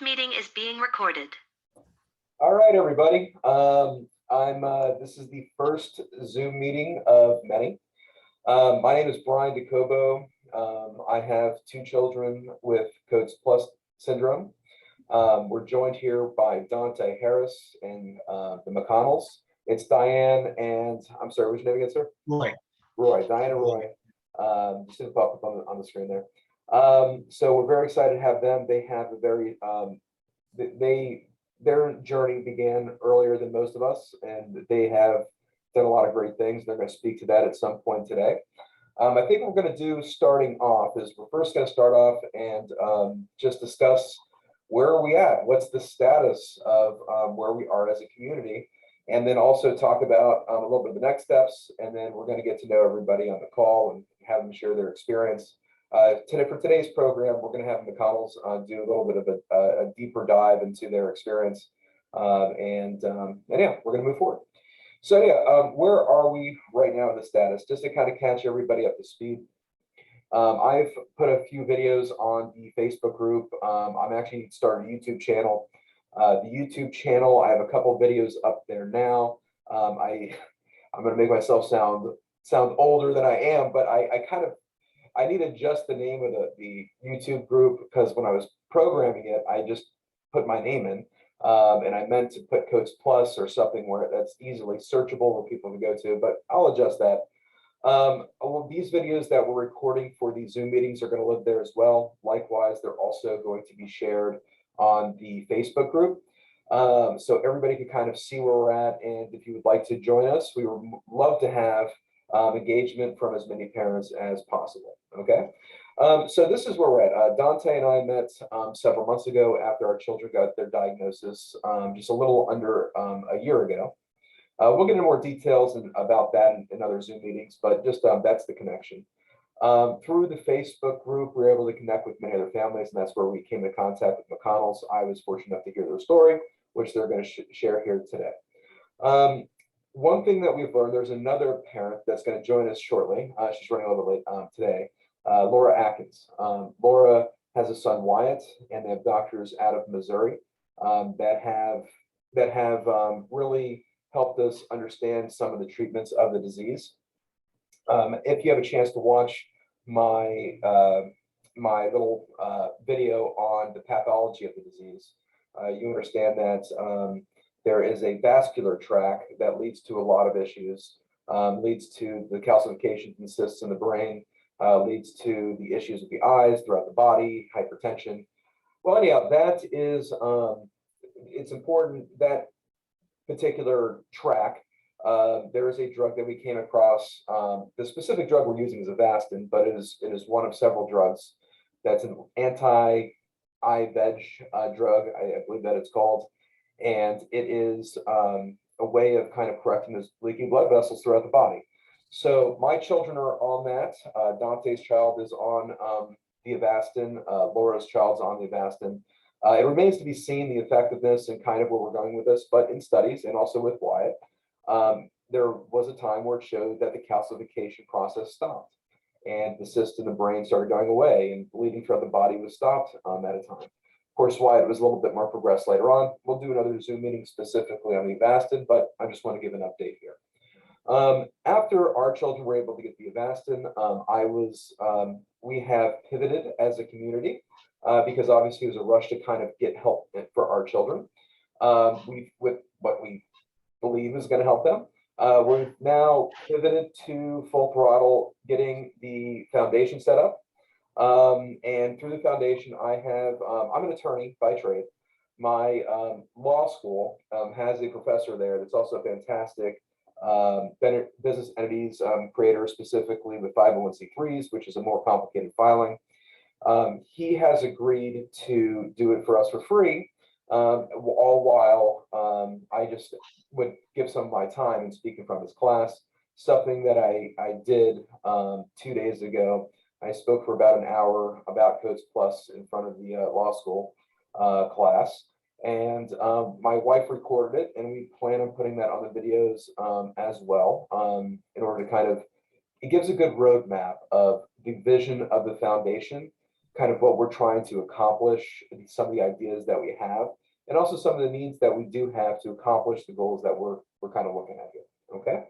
This meeting is being recorded. All right, everybody. This is the first Zoom meeting of many. My name is Brian DeCobo. I have two children with Coats Plus syndrome. We're joined here by Dante Harris and the McConnells. It's Diane and, I'm sorry, what's your name again, sir? Roy, Diane and Roy. Just didn't pop up on the screen there. So we're very excited to have them. They have a very, their journey began earlier than most of us, and they have done a lot of great things. They're going to speak to that at some point today. I think what we're going to do starting off is we're first going to start off and just discuss where are we at? What's the status of where we are as a community? And then also talk about a little bit of the next steps. And then we're going to get to know everybody on the call and have them share their experience. For today's program, we're going to have McConnells do a little bit of a deeper dive into their experience. And yeah, we're going to move forward. So yeah, where are we right now in the status? Just to kind of catch everybody up to speed. I've put a few videos on the Facebook group. I'm actually starting a YouTube channel. The YouTube channel, I have a couple of videos up there now. I'm going to make myself sound older than I am, but I need to adjust the name of the YouTube group because when I was programming it, I just put my name in, and I meant to put Coats Plus or something where that's easily searchable for people to go to, but I'll adjust that. Well, these videos that we're recording for these Zoom meetings are going to live there as well. Likewise, they're also going to be shared on the Facebook group. So everybody can kind of see where we're at. And if you would like to join us, we would love to have engagement from as many parents as possible. Okay. So this is where we're at. Dante and I met several months ago after our children got their diagnosis, just a little under a year ago. We'll get into more details about that in other Zoom meetings, but just that's the connection. Through the Facebook group, we were able to connect with many other families, and that's where we came into contact with McConnells. I was fortunate enough to hear their story, which they're going to share here today. One thing that we've learned, there's another parent that's going to join us shortly. She's running a little late today, Laura Atkins. Laura has a son, Wyatt, and they have doctors out of Missouri that have really helped us understand some of the treatments of the disease. If you have a chance to watch my my little video on the pathology of the disease, you understand that there is a vascular tract that leads to a lot of issues, leads to the calcification in cysts in the brain, leads to the issues with the eyes throughout the body, hypertension. Well, anyhow, that is, it's important that particular track. There is a drug that we came across. The specific drug we're using is Avastin, but it is one of several drugs that's an anti-IVEG drug, I believe that it's called. And it is a way of kind of correcting those leaky blood vessels throughout the body. So my children are on that. Dante's child is on the Avastin. Laura's child's on the Avastin. It remains to be seen the effectiveness and kind of where we're going with this, but in studies and also with Wyatt, there was a time where it showed that the calcification process stopped and the cyst in the brain started going away and bleeding throughout the body was stopped at a time. Of course, Wyatt was a little bit more progressed later on. We'll do another Zoom meeting specifically on the Avastin, but I just want to give an update here. After our children were able to get the Avastin, we have pivoted as a community because obviously it was a rush to kind of get help for our children with what we believe is going to help them. We're now pivoted to full throttle getting the foundation set up. And through the foundation, I'm an attorney by trade. My law school has a professor there that's also a fantastic business entities creator, specifically with 501c3s, which is a more complicated filing. He has agreed to do it for us for free, all while I just would give some of my time and speaking from his class, something that I did 2 days ago. I spoke for about an hour about Coats Plus in front of the law school class, and my wife recorded it, and we plan on putting that on the videos as well in order to kind of, it gives a good roadmap of the vision of the foundation, kind of what we're trying to accomplish, some of the ideas that we have, and also some of the needs that we do have to accomplish the goals that we're kind of looking at here. Okay.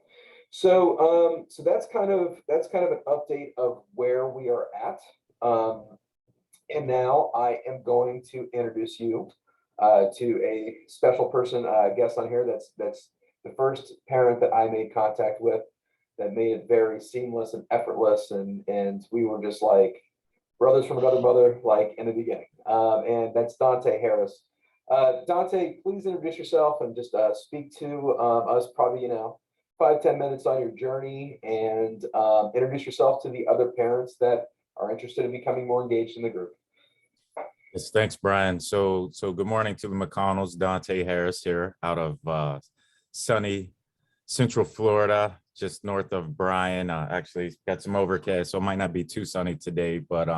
So that's kind of an update of where we are at. And now I am going to introduce you to a special person, guest on here. That's the first parent that I made contact with that made it very seamless and effortless, and we were just like brothers from another mother, like in the beginning. And that's Dante Harris. Dante, please introduce yourself and just speak to us, probably 5-10 minutes on your journey, and introduce yourself to the other parents that are interested in becoming more engaged in the group. Yes, thanks, Brian. So good morning to the McConnells. Dante Harris here out of sunny Central Florida, just north of Bryan. Actually got some overcast, so it might not be too sunny today, but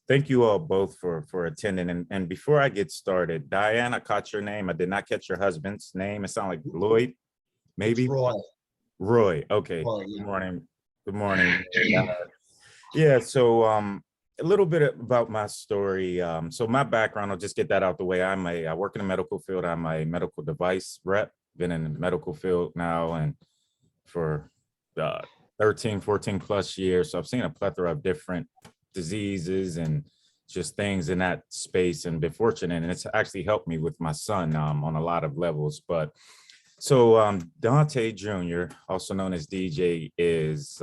thank you all both for attending. And before I get started, Diane, I caught your name. I did not catch your husband's name. It sounded like Lloyd, maybe? It's Roy. Roy, okay. Roy, yeah. Good morning. Good morning. Yeah, so a little bit about my story. So my background, I'll just get that out the way. I work in the medical field. I'm a medical device rep, been in the medical field now and for 13, 14 plus years. So I've seen a plethora of different diseases and just things in that space, and been fortunate. And it's actually helped me with my son on a lot of levels. But so Dante Jr., also known as DJ, is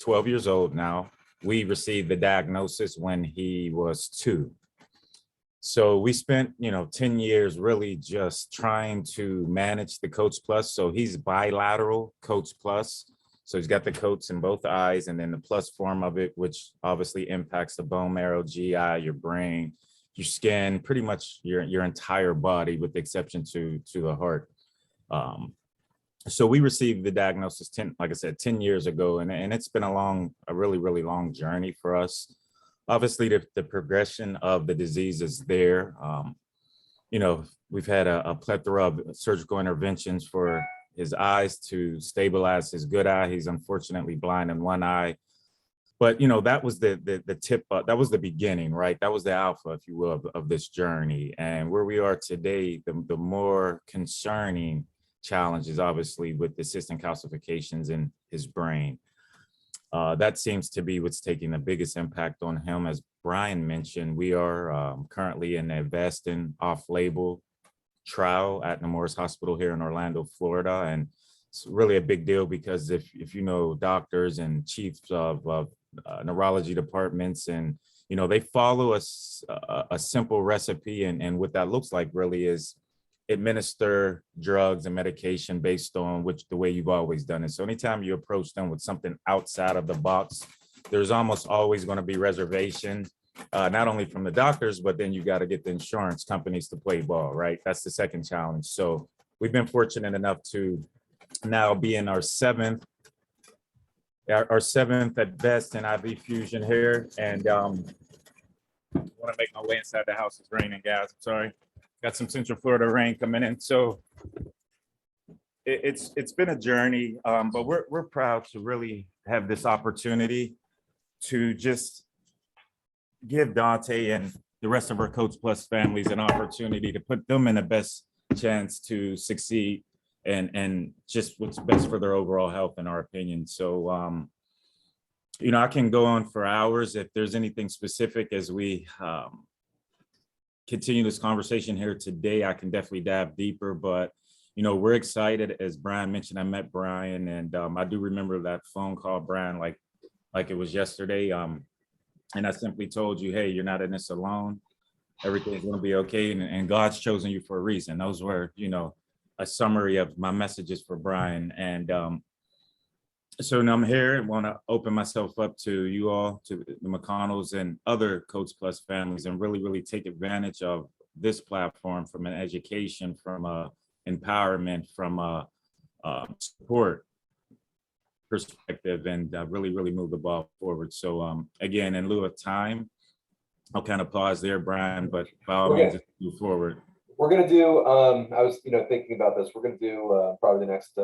12 years old now. We received the diagnosis when he was 2. So we spent, 10 years really just trying to manage the Coats Plus. So he's bilateral Coats Plus. So he's got the coats in both eyes, and then the plus form of it, which obviously impacts the bone marrow, GI, your brain, your skin, pretty much your entire body, with the exception to the heart. So we received the diagnosis 10 years ago, and it's been a really, really long journey for us. Obviously, the progression of the disease is there. We've had a plethora of surgical interventions for his eyes to stabilize his good eye. He's unfortunately blind in one eye. But, that was the tip, that was the beginning, right? That was the alpha, if you will, of this journey. And where we are today, the more concerning challenges, obviously, with the cystic calcifications in his brain. That seems to be what's taking the biggest impact on him. As Brian mentioned, we are currently in the Avastin off-label trial at Nemours Hospital here in Orlando, Florida. And it's really a big deal because if you know doctors and chiefs of neurology departments, and they follow a simple recipe, and what that looks like really is administer drugs and medication based on the way you've always done it. So anytime you approach them with something outside of the box, there's almost always going to be reservation, not only from the doctors, but then you got to get the insurance companies to play ball, right? That's the second challenge. So we've been fortunate enough to now be in our seventh at best in IV fusion here. And I want to make my way inside the house. It's raining, guys. I'm sorry. Got some Central Florida rain coming in. So it's been a journey, but we're proud to really have this opportunity to just give Dante and the rest of our Coats Plus families an opportunity to put them in the best chance to succeed and just what's best for their overall health, in our opinion. So, I can go on for hours. If there's anything specific as we continue this conversation here today, I can definitely dive deeper, but we're excited. As Brian mentioned, I met Brian, and I do remember that phone call, Brian, like it was yesterday. And I simply told you, hey, you're not in this alone. Everything's going to be okay. And God's chosen you for a reason. Those were, a summary of my messages for Brian. And so now I'm here and want to open myself up to you all, to the McConnells and other Coats Plus families, and really, really take advantage of this platform from an education, from a empowerment, from a support perspective, and really, really move the ball forward. So again, in lieu of time, I'll kind of pause there, Brian, but by all means, move forward. We're going to do, I was, thinking about this, we're going to do probably the next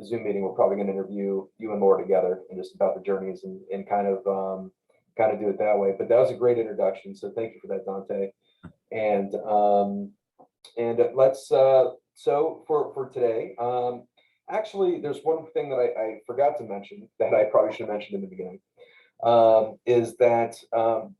Zoom meeting. We're probably going to interview you and Laura together and just about the journeys and kind of kind of do it that way. But that was a great introduction. So thank you for that, Dante. And let's so for today, actually, there's one thing that I forgot to mention that I probably should have mentioned in the beginning, is that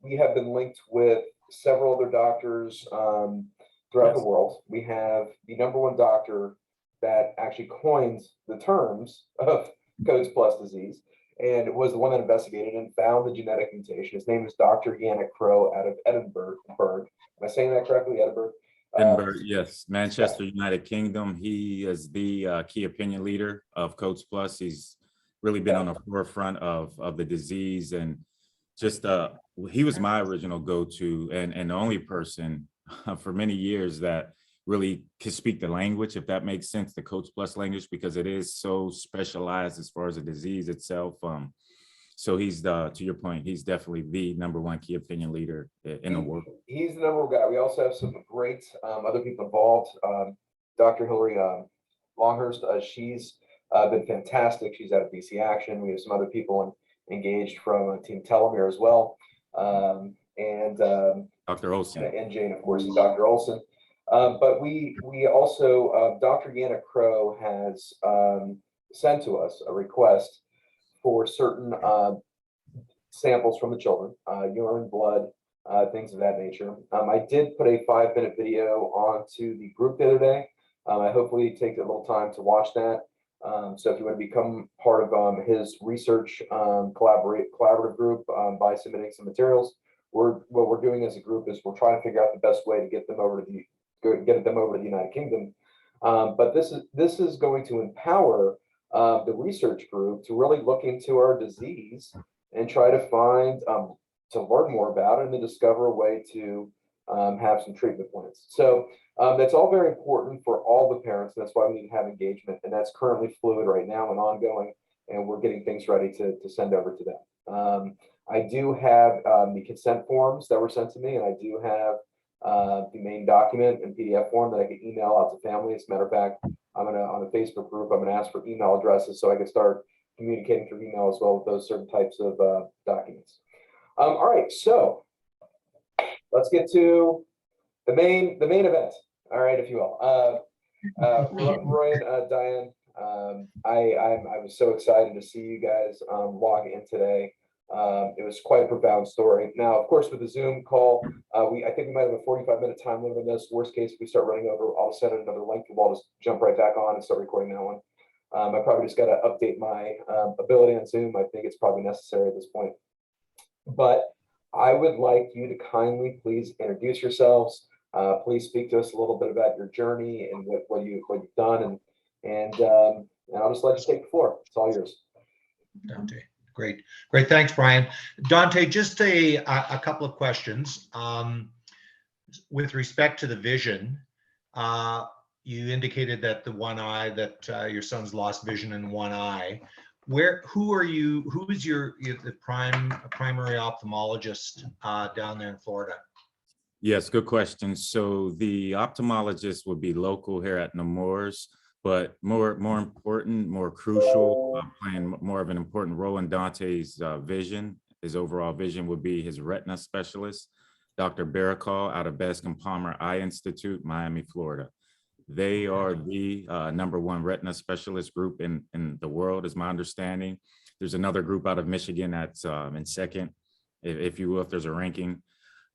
we have been linked with several other doctors throughout the Yes. world. We have the #1 doctor that actually coined the terms of Coats plus disease, and it was the one that investigated and found the genetic mutation. His name is Dr. Yannick Crow out of Edinburgh. Am I saying that correctly, Edinburgh? Edinburgh, yes, Yeah. Manchester, United Kingdom. He is the key opinion leader of Coats Plus. He's really been on the forefront of the disease, and just he was my original go-to and the only person for many years that really could speak the language, if that makes sense, the Coats Plus language, because it is so specialized as far as the disease itself. So he's to your point, he's definitely the #1 key opinion leader in the world. He's the #1 guy. We also have some great other people involved. Dr. Hillary Longhurst, she's been fantastic. She's out of BC Action. We have some other people engaged from Team Telomere as well. And Dr. Olson. And Jane, of course, and Dr. Olson. But we also, Dr. Yannick Crow has sent to us a request for certain samples from the children, urine, blood, things of that nature. I did put a 5-minute video onto the group the other day. I hopefully take a little time to watch that. So if you want to become part of his research collaborative group by submitting some materials, what we're doing as a group is we're trying to figure out the best way to get them over to the United Kingdom. But this is going to empower the research group to really look into our disease and try to find to learn more about it and to discover a way to have some treatment plans. So that's all very important for all the parents. That's why we need to have engagement, and that's currently fluid right now and ongoing, and we're getting things ready to send over to them. I do have the consent forms that were sent to me, and I do have the main document in PDF form that I can email out to families. As a matter of fact, on the Facebook group, I'm gonna ask for email addresses so I can start communicating through email as well with those certain types of documents. All right, so let's get to the main event. All right, if you will. Roy and Diane, I was so excited to see you guys log in today. It was quite a profound story. Now, of course, with the Zoom call, I think we might have a 45-minute time limit on this. Worst case, if we start running over, I'll send another link. We'll just jump right back on and start recording that one. I probably just got to update my ability on Zoom. I think it's probably necessary at this point. But I would like you to kindly please introduce yourselves. Please speak to us a little bit about your journey and what you've done, and I'll just let you take the floor. It's all yours. Dante, great. Thanks, Brian. Dante, just a couple of questions. With respect to the vision, you indicated that the one eye, that your son's lost vision in one eye. Who is the primary ophthalmologist down there in Florida? Yes, good question. So the ophthalmologist would be local here at Nemours, but more important, more crucial, playing more of an important role in Dante's vision, his overall vision, would be his retina specialist, Dr. Barakal out of Bascom Palmer Eye Institute, Miami, Florida. They are the #1 retina specialist group in the world, is my understanding. There's another group out of Michigan that's in second, if you will, if there's a ranking.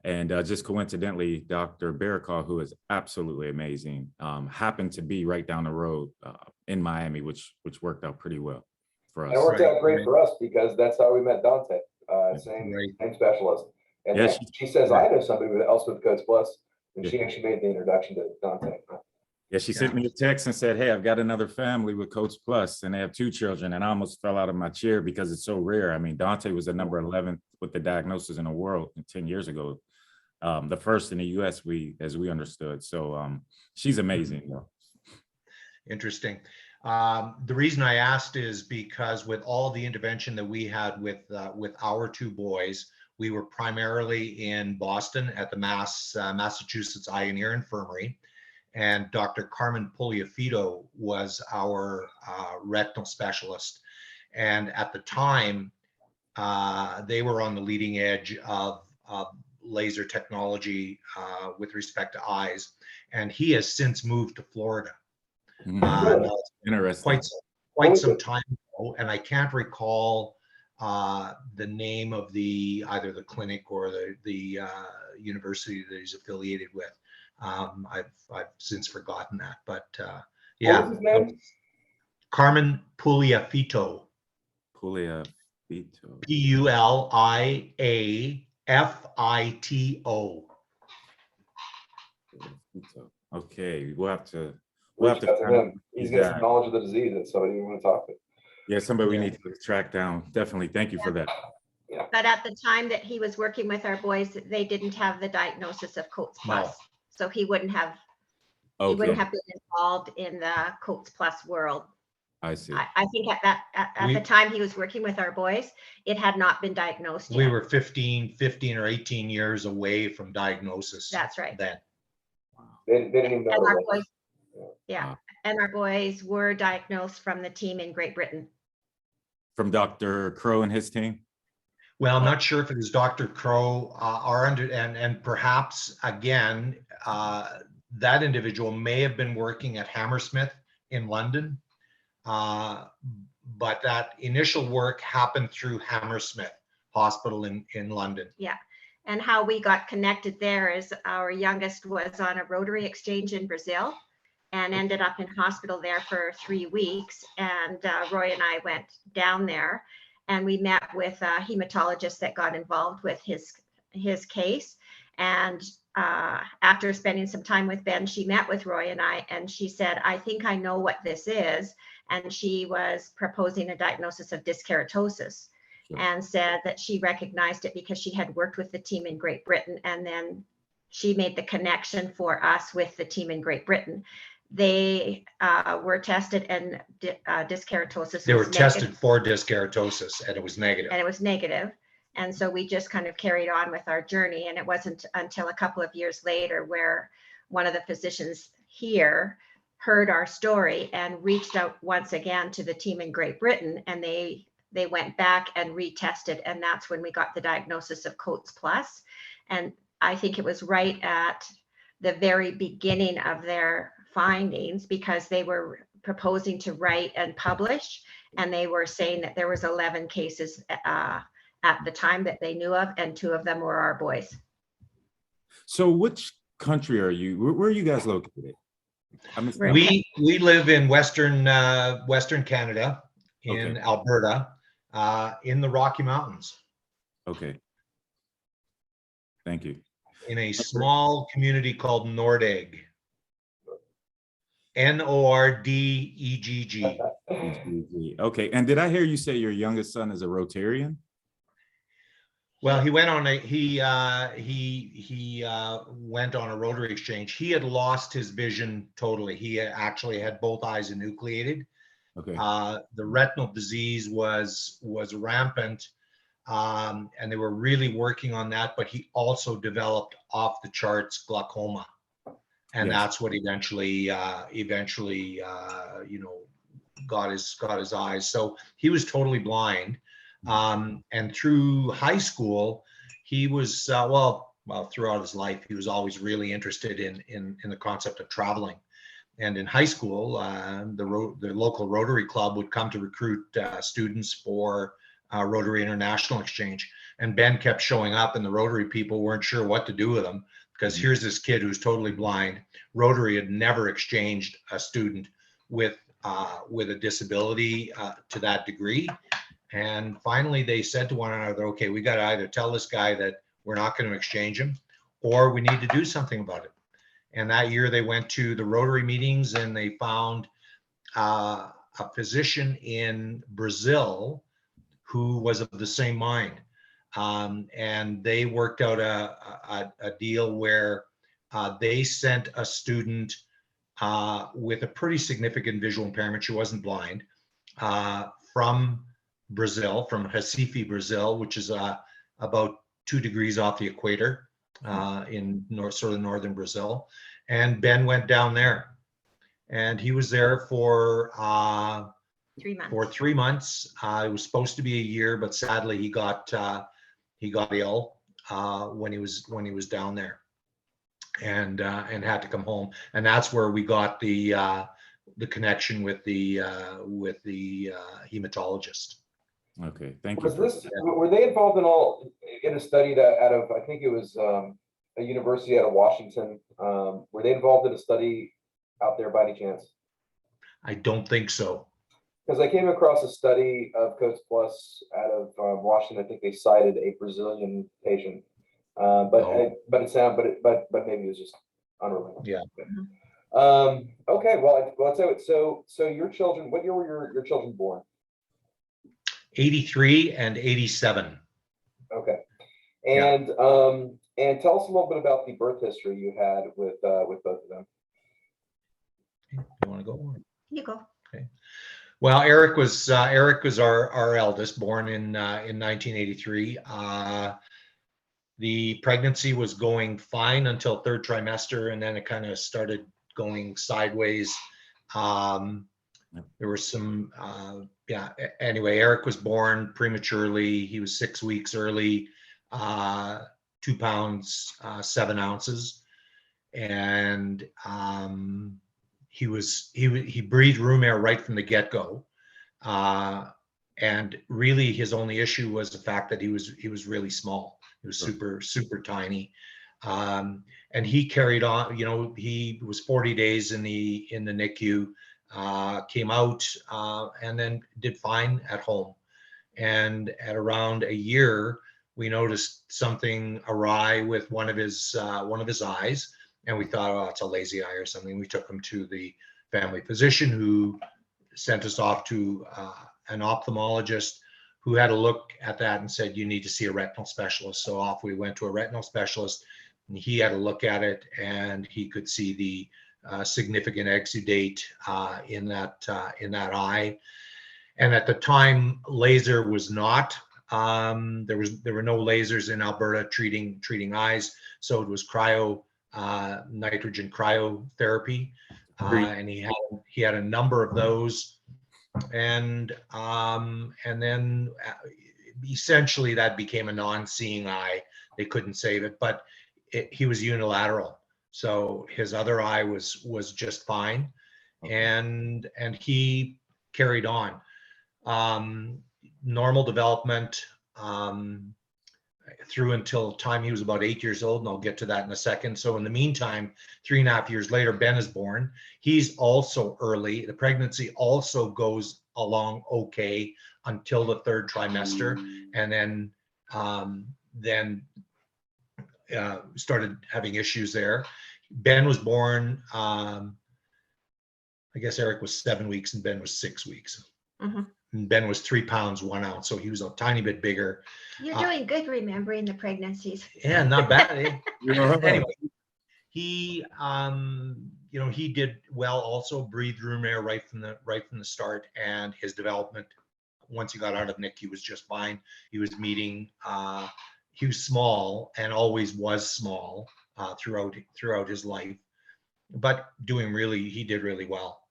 And just coincidentally, Dr. Barakal, who is absolutely amazing, happened to be right down the road in Miami, which worked out pretty well for us. It worked out great for us because that's how we met Dante, same specialist. And yes, she says, I know somebody else with Coats Plus, and she actually made the introduction to Dante. Yeah, she sent me a text and said, hey, I've got another family with Coats Plus, and they have 2 children. And I almost fell out of my chair because it's so rare. I mean, Dante was the number 11 with the diagnosis in the world 10 years ago. The first in the US, as we understood. So she's amazing. Though. Interesting. The reason I asked is because with all of the intervention that we had with our 2 boys, we were primarily in Boston at the Massachusetts Eye and Ear Infirmary. And Dr. Carmen Puliafito was our retinal specialist. And at the time, They were on the leading edge of laser technology with respect to eyes, and he has since moved to Florida. Mhm. Now, Interesting. quite some time ago, and I can't recall the name of either the clinic or the university that he's affiliated with. I've since forgotten that, but What yeah, was his name? Carmen Puliafito, Puliafito. Puliafito. Okay, we'll have to Reach out to find out him. what He's he's got some at. knowledge of the disease. That's somebody we want to talk to. Yeah, somebody we Yeah. need to track down. Definitely. Thank you for that. But at the time that he was working with our boys, they didn't have the diagnosis of Coates Plus. No. So he wouldn't have Okay, been involved in the Coates Plus world. I see. I think at the time he was working with our boys, it had not been diagnosed yet. We were 15 or 18 years away from diagnosis. That's right. Then. They didn't even know. And what our it was. boys, yeah, and our boys were diagnosed from the team in Great Britain. From Dr. Crow and his team? Well, I'm not sure if it was Dr. Crow and perhaps again, that individual may have been working at Hammersmith in London. But that initial work happened through Hammersmith Hospital in London. Yeah. And how we got connected there is our youngest was on a Rotary exchange in Brazil and ended up in hospital there for 3 weeks. And Roy and I went down there and we met with a hematologist that got involved with his case. And after spending some time with Ben, she met with Roy and I, and she said, I think I know what this is. And she was proposing a diagnosis of dyskeratosis. Sure. And said that she recognized it because she had worked with the team in Great Britain. And then she made the connection for us with the team in Great Britain. They were tested and dyskeratosis. They were was negative. tested for dyskeratosis and it was negative. And it was negative. And so we just kind of carried on with our journey. And it wasn't until a couple of years later where one of the physicians here heard our story and reached out once again to the team in Great Britain. And they went back and retested. And that's when we got the diagnosis of Coates Plus. And I think it was right at the very beginning of their findings because they were proposing to write and publish. And they were saying that there was 11 cases at the time that they knew of, and 2 of them were our boys. So which country are you? Where are you guys located? We live in Western Canada, in Okay. Alberta, in the Rocky Mountains. Okay. Thank you. In a small community called Nordegg. Nordegg. Okay. And did I hear you say your youngest son is a Rotarian? Well, he went on went on a Rotary exchange. He had lost his vision totally. He actually had both eyes enucleated. Okay. The retinal disease was rampant, and they were really working on that. But he also developed off the charts glaucoma, and Yes. that's what eventually got his eyes. So he was totally blind. And through high school, he was throughout his life, he was always really interested in the concept of traveling. And in high school, the local Rotary Club would come to recruit students for Rotary International Exchange. And Ben kept showing up, and the Rotary people weren't sure what to do with him because here's this kid who's totally blind. Rotary had never exchanged a student with a disability to that degree. And finally, they said to one another, okay, we got to either tell this guy that we're not going to exchange him, or we need to do something about it. And that year they went to the Rotary meetings and they found a physician in Brazil who was of the same mind. And they worked out a deal where they sent a student with a pretty significant visual impairment. She wasn't blind, from Brazil, from Recife, Brazil, which is about 2 degrees off the equator in northern Brazil. And Ben went down there, and he was there for 3 months. for 3 months. It was supposed to be a year, but sadly he got ill when he was down there, and had to come home. And that's where we got the connection with the hematologist. Okay, thank you. Was For this, were they involved in a study that out of, I think it was a university out of Washington? Were they involved in a study out there by any chance? I don't think so. Because I came across a study of Coats Plus out of Washington. I think they cited a Brazilian patient, but Oh. but maybe it was just unrelated. Yeah. Okay. Well, so your children. What year were your children born? 83 and 87. Okay. Yeah. And tell us a little bit about the birth history you had with both of them. You want to go? You go. Well, Eric was our eldest, born in 1983. The pregnancy was going fine until third trimester, and then it kind of started going sideways. There were some, anyway, Eric was born prematurely. He was 6 weeks early, 2 pounds, 7 ounces. And he breathed room air right from the get-go. And really his only issue was the fact that he was really small. He was super tiny. And he carried on, he was 40 days in the NICU, came out and then did fine at home. And at around a year, we noticed something awry with one of his eyes, and we thought, oh, it's a lazy eye or something. We took him to the family physician, who sent us off to an ophthalmologist, who had a look at that and said, you need to see a retinal specialist. So off we went to a retinal specialist, and he had a look at it, and he could see the significant exudate in that eye. And at the time, laser was not. There were no lasers in Alberta treating eyes, so it was nitrogen cryotherapy, and he had a number of those, and then essentially that became a non-seeing eye. They couldn't save it, but he was unilateral, so his other eye was just fine, and he carried on. Normal development through until time he was about 8 years old, and I'll get to that in a second. So in the meantime, 3.5 years later, Ben is born. He's also early. The pregnancy also goes along okay until the third trimester, and then started having issues there. Ben was born, I guess Eric was 7 weeks and Ben was 6 weeks. Mm-hmm. And Ben was 3 pounds 1 ounce, so he was a tiny bit bigger. You're doing good remembering the pregnancies. Yeah, not bad. Anyway, he he did well. Also breathed room air right from the start, and his development, once he got out of NICU, was just fine. He was meeting. He was small and always was small throughout his life, but he did really well.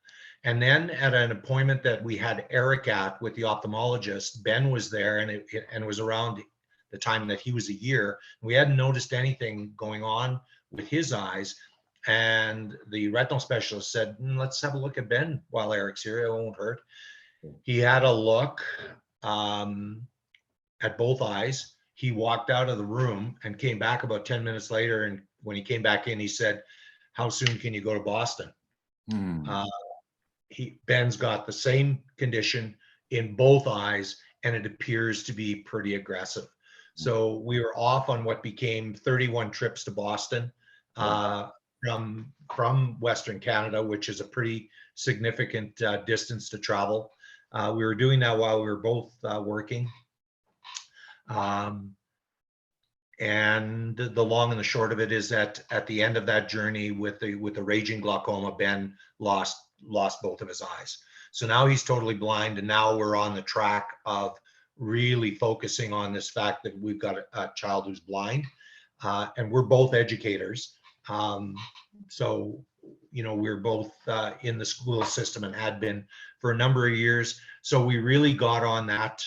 And then at an appointment that we had Eric at with the ophthalmologist, Ben was there, and it was around the time that he was a year. We hadn't noticed anything going on with his eyes, and the retinal specialist said, let's have a look at Ben while Eric's here. It won't hurt. He had a look at both eyes. He walked out of the room and came back about 10 minutes later, and when he came back in, he said, how soon can you go to Boston? Ben's got the same condition in both eyes, and it appears to be pretty aggressive. So we were off on what became 31 trips to Boston from Western Canada, which is a pretty significant distance to travel. We were doing that while we were both working. And the long and the short of it is that at the end of that journey with the raging glaucoma, Ben lost both of his eyes. So now he's totally blind, and now we're on the track of really focusing on this fact that we've got a child who's blind, and we're both educators. So we're both in the school system and had been for a number of years. So we really got on that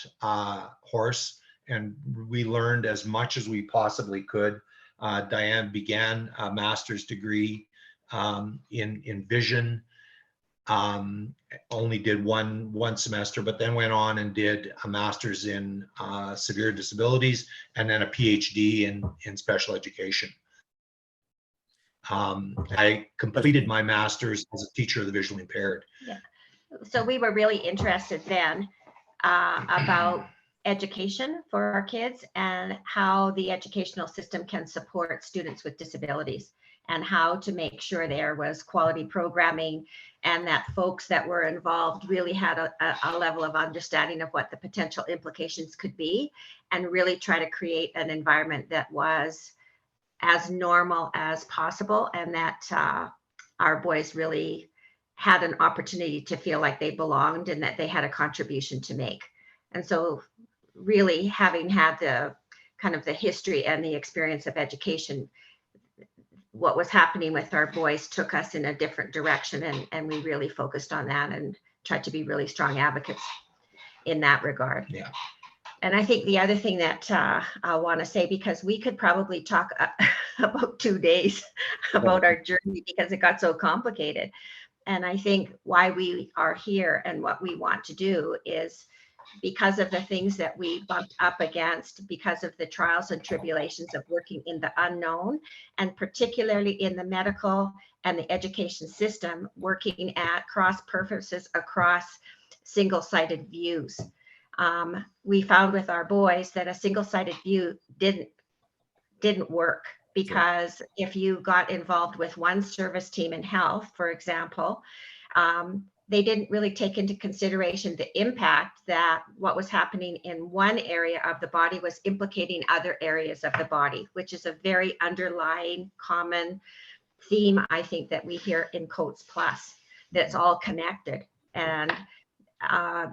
horse, and we learned as much as we possibly could. Diane began a master's degree in vision. Only did one semester, but then went on and did a master's in severe disabilities, and then a PhD in special education. I completed my master's as a teacher of the visually impaired. Yeah. So we were really interested then about education for our kids and how the educational system can support students with disabilities, and how to make sure there was quality programming, and that folks that were involved really had a level of understanding of what the potential implications could be, and really try to create an environment that was as normal as possible, and that our boys really had an opportunity to feel like they belonged and that they had a contribution to make. And so really, having had the kind of the history and the experience of education, what was happening with our boys took us in a different direction, and we really focused on that and tried to be really strong advocates in that regard. Yeah. And I think the other thing that I want to say, because we could probably talk about 2 days about our journey, because it got so complicated. And I think why we are here and what we want to do is because of the things that we bumped up against, because of the trials and tribulations of working in the unknown, and particularly in the medical and the education system, working at cross purposes across single-sided views. We found with our boys that a single-sided view didn't work, because if you got involved with one service team in health, for example, they didn't really take into consideration the impact that what was happening in one area of the body was implicating other areas of the body, which is a very underlying common theme, I think, that we hear in COATS Plus, that's all connected. And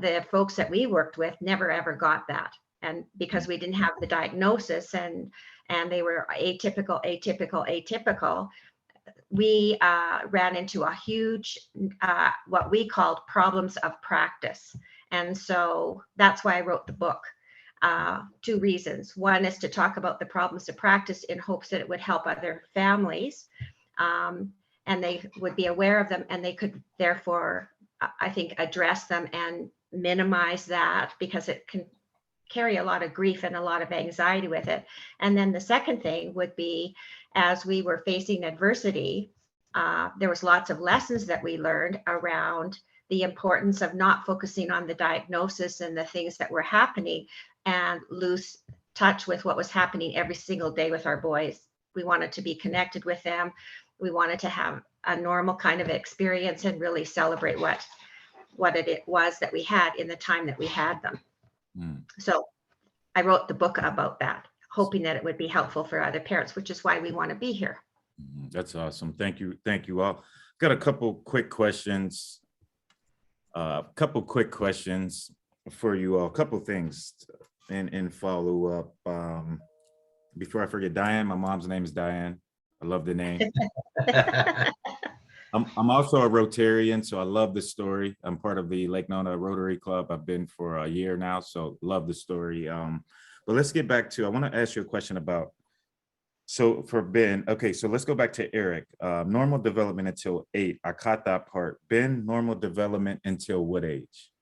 the folks that we worked with never ever got that. And because we didn't have the diagnosis, and they were atypical, we ran into a huge, what we called problems of practice. And so that's why I wrote the book. 2 reasons. One is to talk about the problems of practice in hopes that it would help other families, and they would be aware of them, and they could therefore, I think, address them and minimize that, because it can carry a lot of grief and a lot of anxiety with it. And then the second thing would be, as we were facing adversity, there was lots of lessons that we learned around the importance of not focusing on the diagnosis and the things that were happening, and lose touch with what was happening every single day with our boys. We wanted to be connected with them. We wanted to have a normal kind of experience and really celebrate what it was that we had in the time that we had them. So I wrote the book about that, hoping that it would be helpful for other parents, which is why we want to be here. That's awesome. Thank you all. Got a couple quick questions. For you all. A couple things in follow up. Before I forget, Diane, my mom's name is Diane. I love the name. I'm also a Rotarian, so I love the story. I'm part of the Lake Nona Rotary Club. I've been for a year now, so love the story. But let's get back to, I want to ask you a question about, so for Ben, okay, so let's go back to Eric. Normal development until 8. I caught that part. Ben, normal development until what age?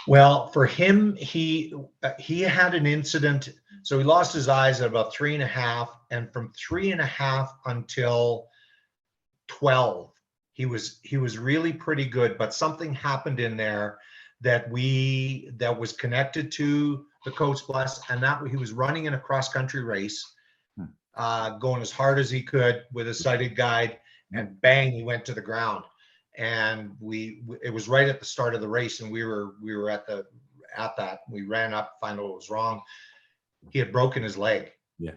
Well, for him, he had an incident. So he lost his eyes at about 3.5, and from 3.5 until 12, he was really pretty good, but something happened in there that was connected to the COATS Plus, and that he was running in a cross-country race, going as hard as he could with a sighted guide, and bang, he went to the ground. And it was right at the start of the race, and we were at that. We ran up, find out what was wrong. He had broken his leg. Yeah.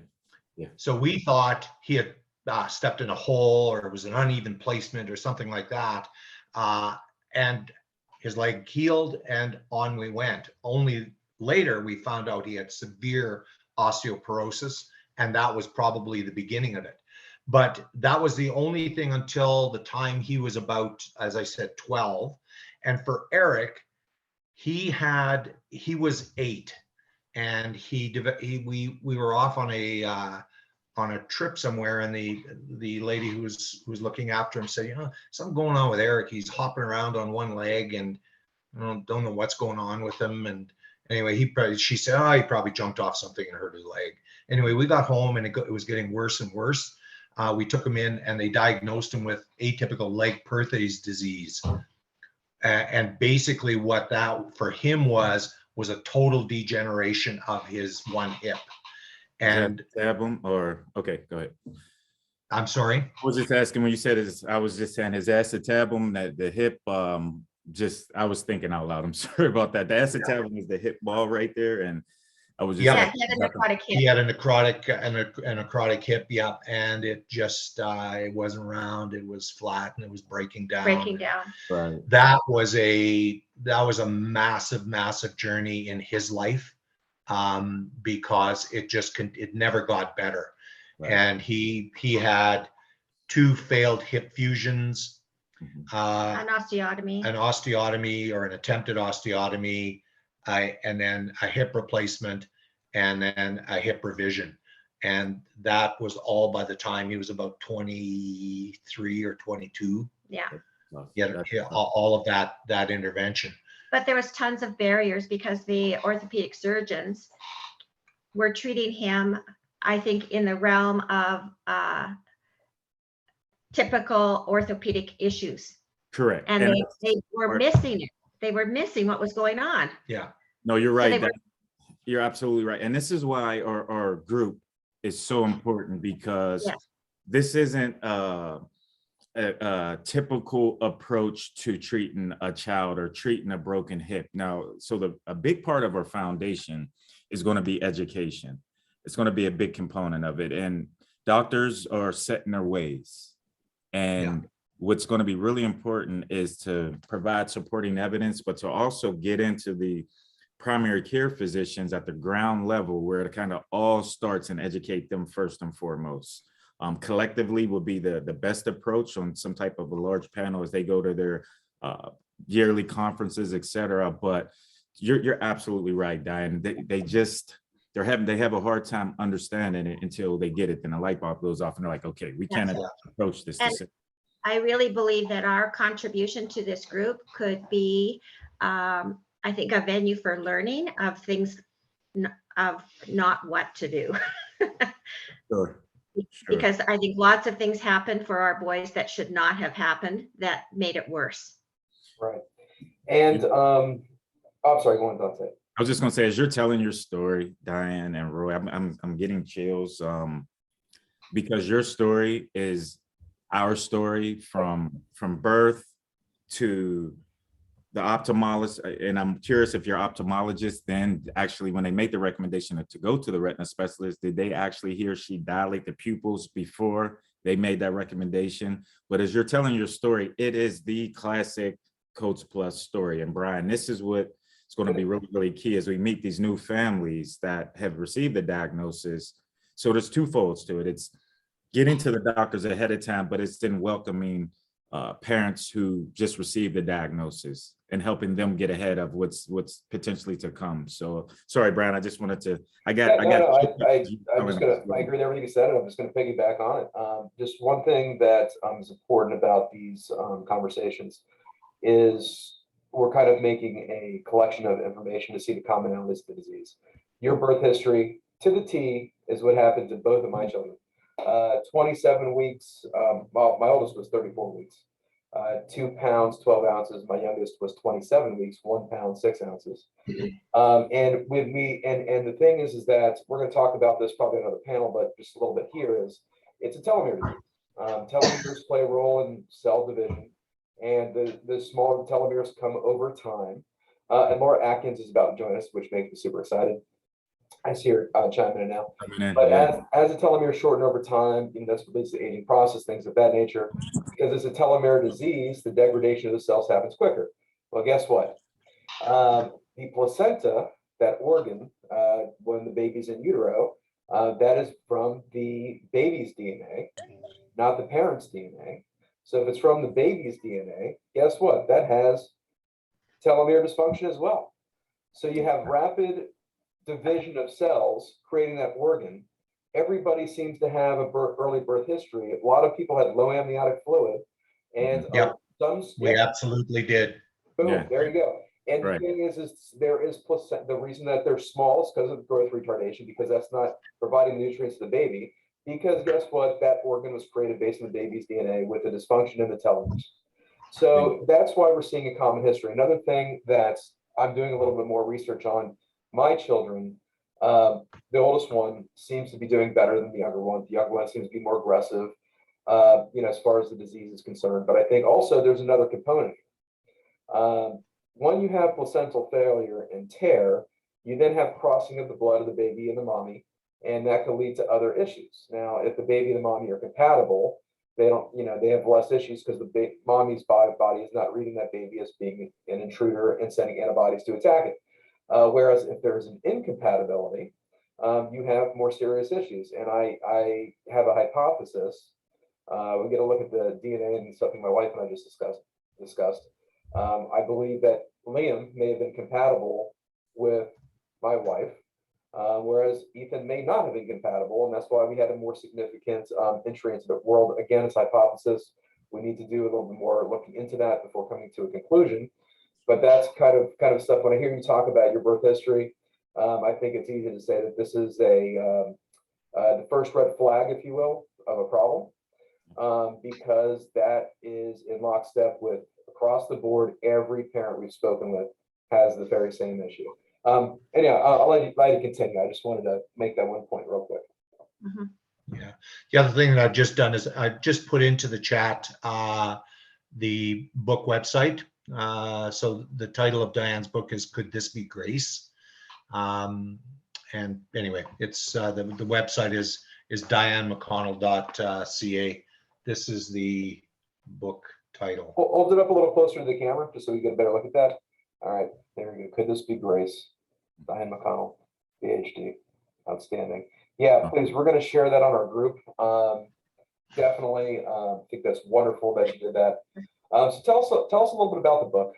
So we thought he had stepped in a hole, or it was an uneven placement or something like that. And his leg healed, and on we went. Only later we found out he had severe osteoporosis, and that was probably the beginning of it. But that was the only thing until the time he was about, as I said, 12. And for Eric, he was 8, and we were off on a trip somewhere, and the lady who was looking after him said, something going on with Eric. He's hopping around on one leg, and I don't know what's going on with him. And anyway, she said, he probably jumped off something and hurt his leg. Anyway, we got home, and it was getting worse and worse. We took him in, and they diagnosed him with atypical Legg-Perthes disease. And basically what that for him was a total degeneration of his one hip. And acetabulum, or okay, go ahead. I'm sorry. I was just asking when you said I was just saying his acetabulum, that the hip, I was thinking out loud. I'm sorry about that. The acetabulum is the hip ball right there, and I was just He had a necrotic hip. He had a necrotic hip, yeah, and it just it wasn't round, it was flat, and it was breaking down. Right. That was a massive journey in his life, because it never got better. Right. And he had 2 failed hip fusions, an osteotomy or an attempted osteotomy, and then a hip replacement, and then a hip revision. And that was all by the time he was about 23 or 22. Yeah. All of that intervention. But there was tons of barriers because the orthopedic surgeons were treating him, I think, in the realm of typical orthopedic issues. Correct. And they were missing it. They were missing what was going on. Yeah. No, you're right. You're absolutely right. And this is why our group is so important, because this isn't a typical approach to treating a child or treating a broken hip. Now, so a big part of our foundation is going to be education. It's going to be a big component of it. And doctors are set in their ways. And what's going to be really important is to provide supporting evidence, but to also get into the primary care physicians at the ground level, where it kind of all starts, and educate them first and foremost. Collectively would be the best approach on some type of a large panel as they go to their yearly conferences, etc. But you're absolutely right, Diane. They have a hard time understanding it until they get it. Then the light bulb goes off, and they're like, okay, we can't approach this. I really believe that our contribution to this group could be, I think, a venue for learning of things, of not what to do. Sure. Because I think lots of things happened for our boys that should not have happened, that made it worse. Right. And I'm sorry, go on, Dante. I was just gonna say, as you're telling your story, Diane and Roy, I'm getting chills, because your story is our story from birth to the ophthalmologist. And I'm curious if your ophthalmologist then actually, when they made the recommendation to go to the retina specialist, did they actually, he or she, dilate the pupils before they made that recommendation? But as you're telling your story, it is the classic Coats Plus story. And Brian, this is what is going to be really, really key as we meet these new families that have received the diagnosis. So there's 2 folds to it. It's getting to the doctors ahead of time, but it's then welcoming parents who just received the diagnosis and helping them get ahead of what's potentially to come. So sorry, Brian, I just wanted to, I agree with everything you said, and I'm just going to piggyback on it. Just one thing that is important about these conversations is we're kind of making a collection of information to see the commonalities of the disease. Your birth history to the T is what happened to both of my children. 27 weeks, well, my oldest was 34 weeks, 2 pounds, 12 ounces. My youngest was 27 weeks, 1 pound, 6 ounces. And when the thing is that we're going to talk about this probably another panel, but just a little bit here is it's a telomere disease. Telomeres play a role in cell division, and the smaller the telomeres come over time. And Laura Atkins is about to join us, which makes me super excited. I see her chiming in now. But as the telomeres shorten over time, that's what leads to the aging process, things of that nature. Because it's a telomere disease, the degradation of the cells happens quicker. Well, guess what? The placenta, that organ, when the baby's in utero, that is from the baby's DNA. not the parent's DNA. So if it's from the baby's DNA, guess what? That has telomere dysfunction as well. So you have rapid division of cells creating that organ. Everybody seems to have a early birth history. A lot of people had low amniotic fluid, and Yep. some, We absolutely did. boom, Yeah. there you go. And Right. the thing is there is the reason that they're small is because of growth retardation, because that's not providing nutrients to the baby. Because guess what? That organ was created based on the baby's DNA with a dysfunction in the telomeres. So that's why we're seeing a common history. Another thing that I'm doing a little bit more research on my children, the oldest one seems to be doing better than the younger one. The younger one seems to be more aggressive, as far as the disease is concerned. But I think also there's another component. When you have placental failure and tear, you then have crossing of the blood of the baby and the mommy, and that can lead to other issues. Now, if the baby and the mommy are compatible, they don't, they have less issues because the mommy's body is not reading that baby as being an intruder and sending antibodies to attack it. Whereas if there's an incompatibility, you have more serious issues. And I have a hypothesis. We get a look at the DNA and something my wife and I just discussed. I believe that Liam may have been compatible with my wife, whereas Ethan may not have been compatible, and that's why we had a more significant entry into the world. Again, it's hypothesis. We need to do a little bit more looking into that before coming to a conclusion. But that's kind of stuff. When I hear you talk about your birth history, I think it's easy to say that this is the first red flag, if you will, of a problem, because that is in lockstep with across the board. Every parent we've spoken with has the very same issue. Anyhow, I'll let you continue. I just wanted to make that one point real quick. Yeah. The other thing that I've just done is I've just put into the chat the book website. So the title of Diane's book is "Could This Be Grace?" And anyway, it's the website is dianemcconnell.ca. This is the book title. Hold it up a little closer to the camera just so we get a better look at that. All right, there we go. Could This Be Grace? Diane McConnell, PhD. Outstanding. Yeah, please, we're going to share that on our group. Definitely, I think that's wonderful that you did that. So tell us a little bit about the book.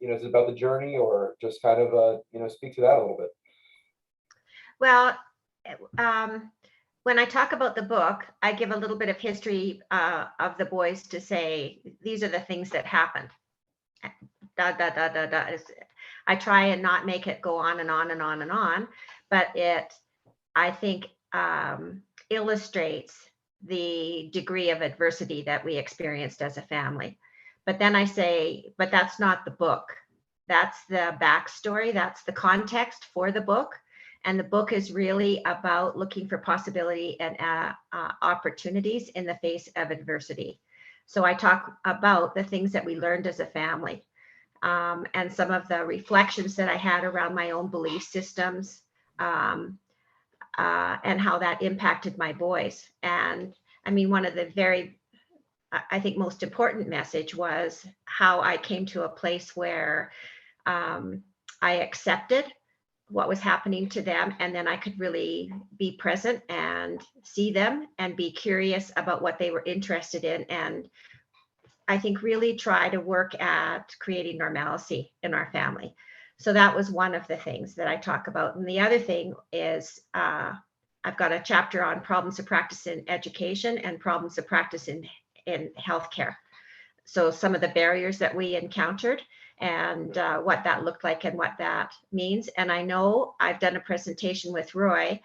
Is it about the journey, or just kind of speak to that a little bit? Well, when I talk about the book, I give a little bit of history of the boys to say, these are the things that happened. I try and not make it go on and on and on and on, but it, I think, illustrates the degree of adversity that we experienced as a family. But then I say, but that's not the book. That's the backstory. That's the context for the book. And the book is really about looking for possibility and opportunities in the face of adversity. So I talk about the things that we learned as a family, and some of the reflections that I had around my own belief systems, and how that impacted my boys. And I mean, one of the I think most important message was how I came to a place where I accepted what was happening to them, and then I could really be present and see them and be curious about what they were interested in, and I think really try to work at creating normalcy in our family. So that was one of the things that I talk about. And the other thing is I've got a chapter on problems of practice in education and problems of practice in healthcare. So some of the barriers that we encountered and what that looked like and what that means. And I know I've done a presentation with Roy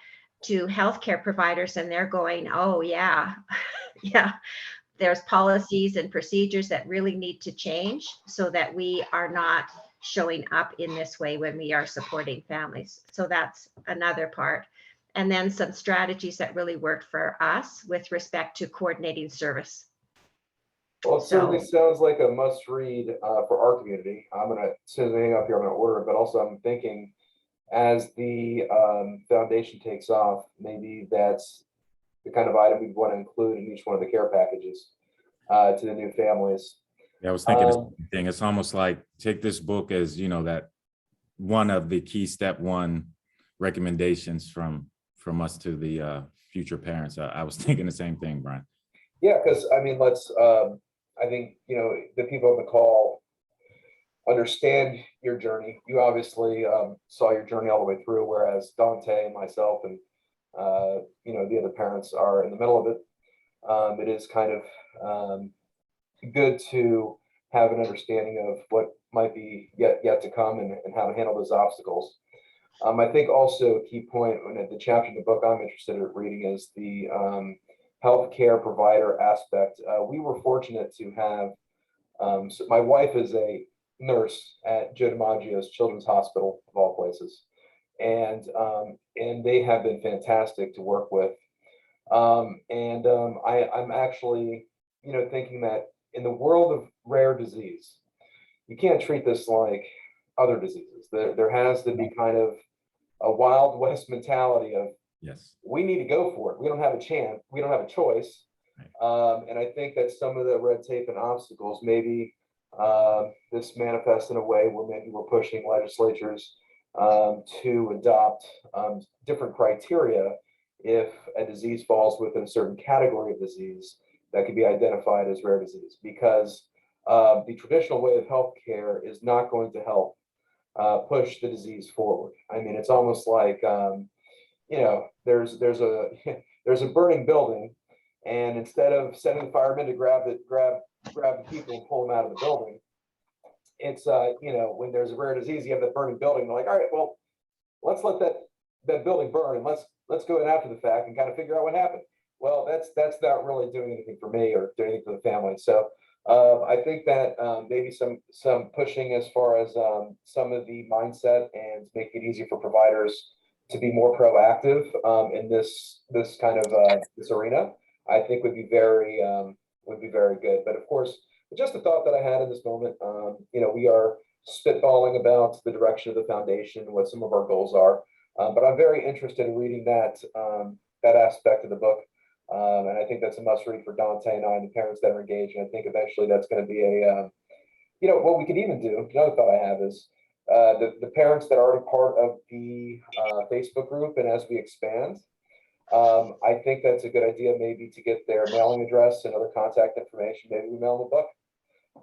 to healthcare providers, and they're going, oh yeah, yeah. There's policies and procedures that really need to change so that we are not showing up in this way when we are supporting families. So that's another part. And then some strategies that really worked for us with respect to coordinating service. Well, it certainly sounds like a must read for our community. I'm going to, as soon as I hang up here, I'm going to order it, but also I'm thinking as the foundation takes off, maybe that's the kind of item we'd want to include in each one of the care packages to the new families. Yeah, I was thinking the same thing. It's almost like take this book as, that one of the key step one recommendations from us to the future parents. I was thinking the same thing, Brian. Yeah, because I mean, I think, the people on the call understand your journey. You obviously saw your journey all the way through, whereas Dante and myself and, the other parents are in the middle of it. It is kind of good to have an understanding of what might be yet to come and how to handle those obstacles. I think also a key point when at the chapter in the book I'm interested in reading is the healthcare provider aspect. We were fortunate to have, so my wife is a nurse at Joe DiMaggio's Children's Hospital, of all places, and they have been fantastic to work with. I'm actually, thinking that in the world of rare disease, you can't treat this like other diseases. There has to be kind of a Wild West mentality of, Yes. we need to go for it. We don't have a chance. We don't have a choice. And I think that some of the red tape and obstacles, maybe this manifests in a way where maybe we're pushing legislatures to adopt different criteria if a disease falls within a certain category of disease that could be identified as rare disease, because the traditional way of healthcare is not going to help push the disease forward. I mean, it's almost like, there's a there's a burning building, and instead of sending the firemen to grab the people and pull them out of the building, it's when there's a rare disease, you have that burning building. They're like, all right, well, let's let that building burn, and let's go in after the fact and kind of figure out what happened. Well, that's not really doing anything for me or doing anything for the family. So I think that maybe some pushing as far as some of the mindset and make it easier for providers to be more proactive in this kind of this arena, I think would be very good. But of course, just a thought that I had in this moment, we are spitballing about the direction of the foundation, what some of our goals are. But I'm very interested in reading that aspect of the book. And I think that's a must read for Dante and I and the parents that are engaged. And I think eventually that's going to be what we could even do. Another thought I have is the parents that are already part of the Facebook group. And as we expand, I think that's a good idea, maybe to get their mailing address and other contact information. Maybe we mail them a book,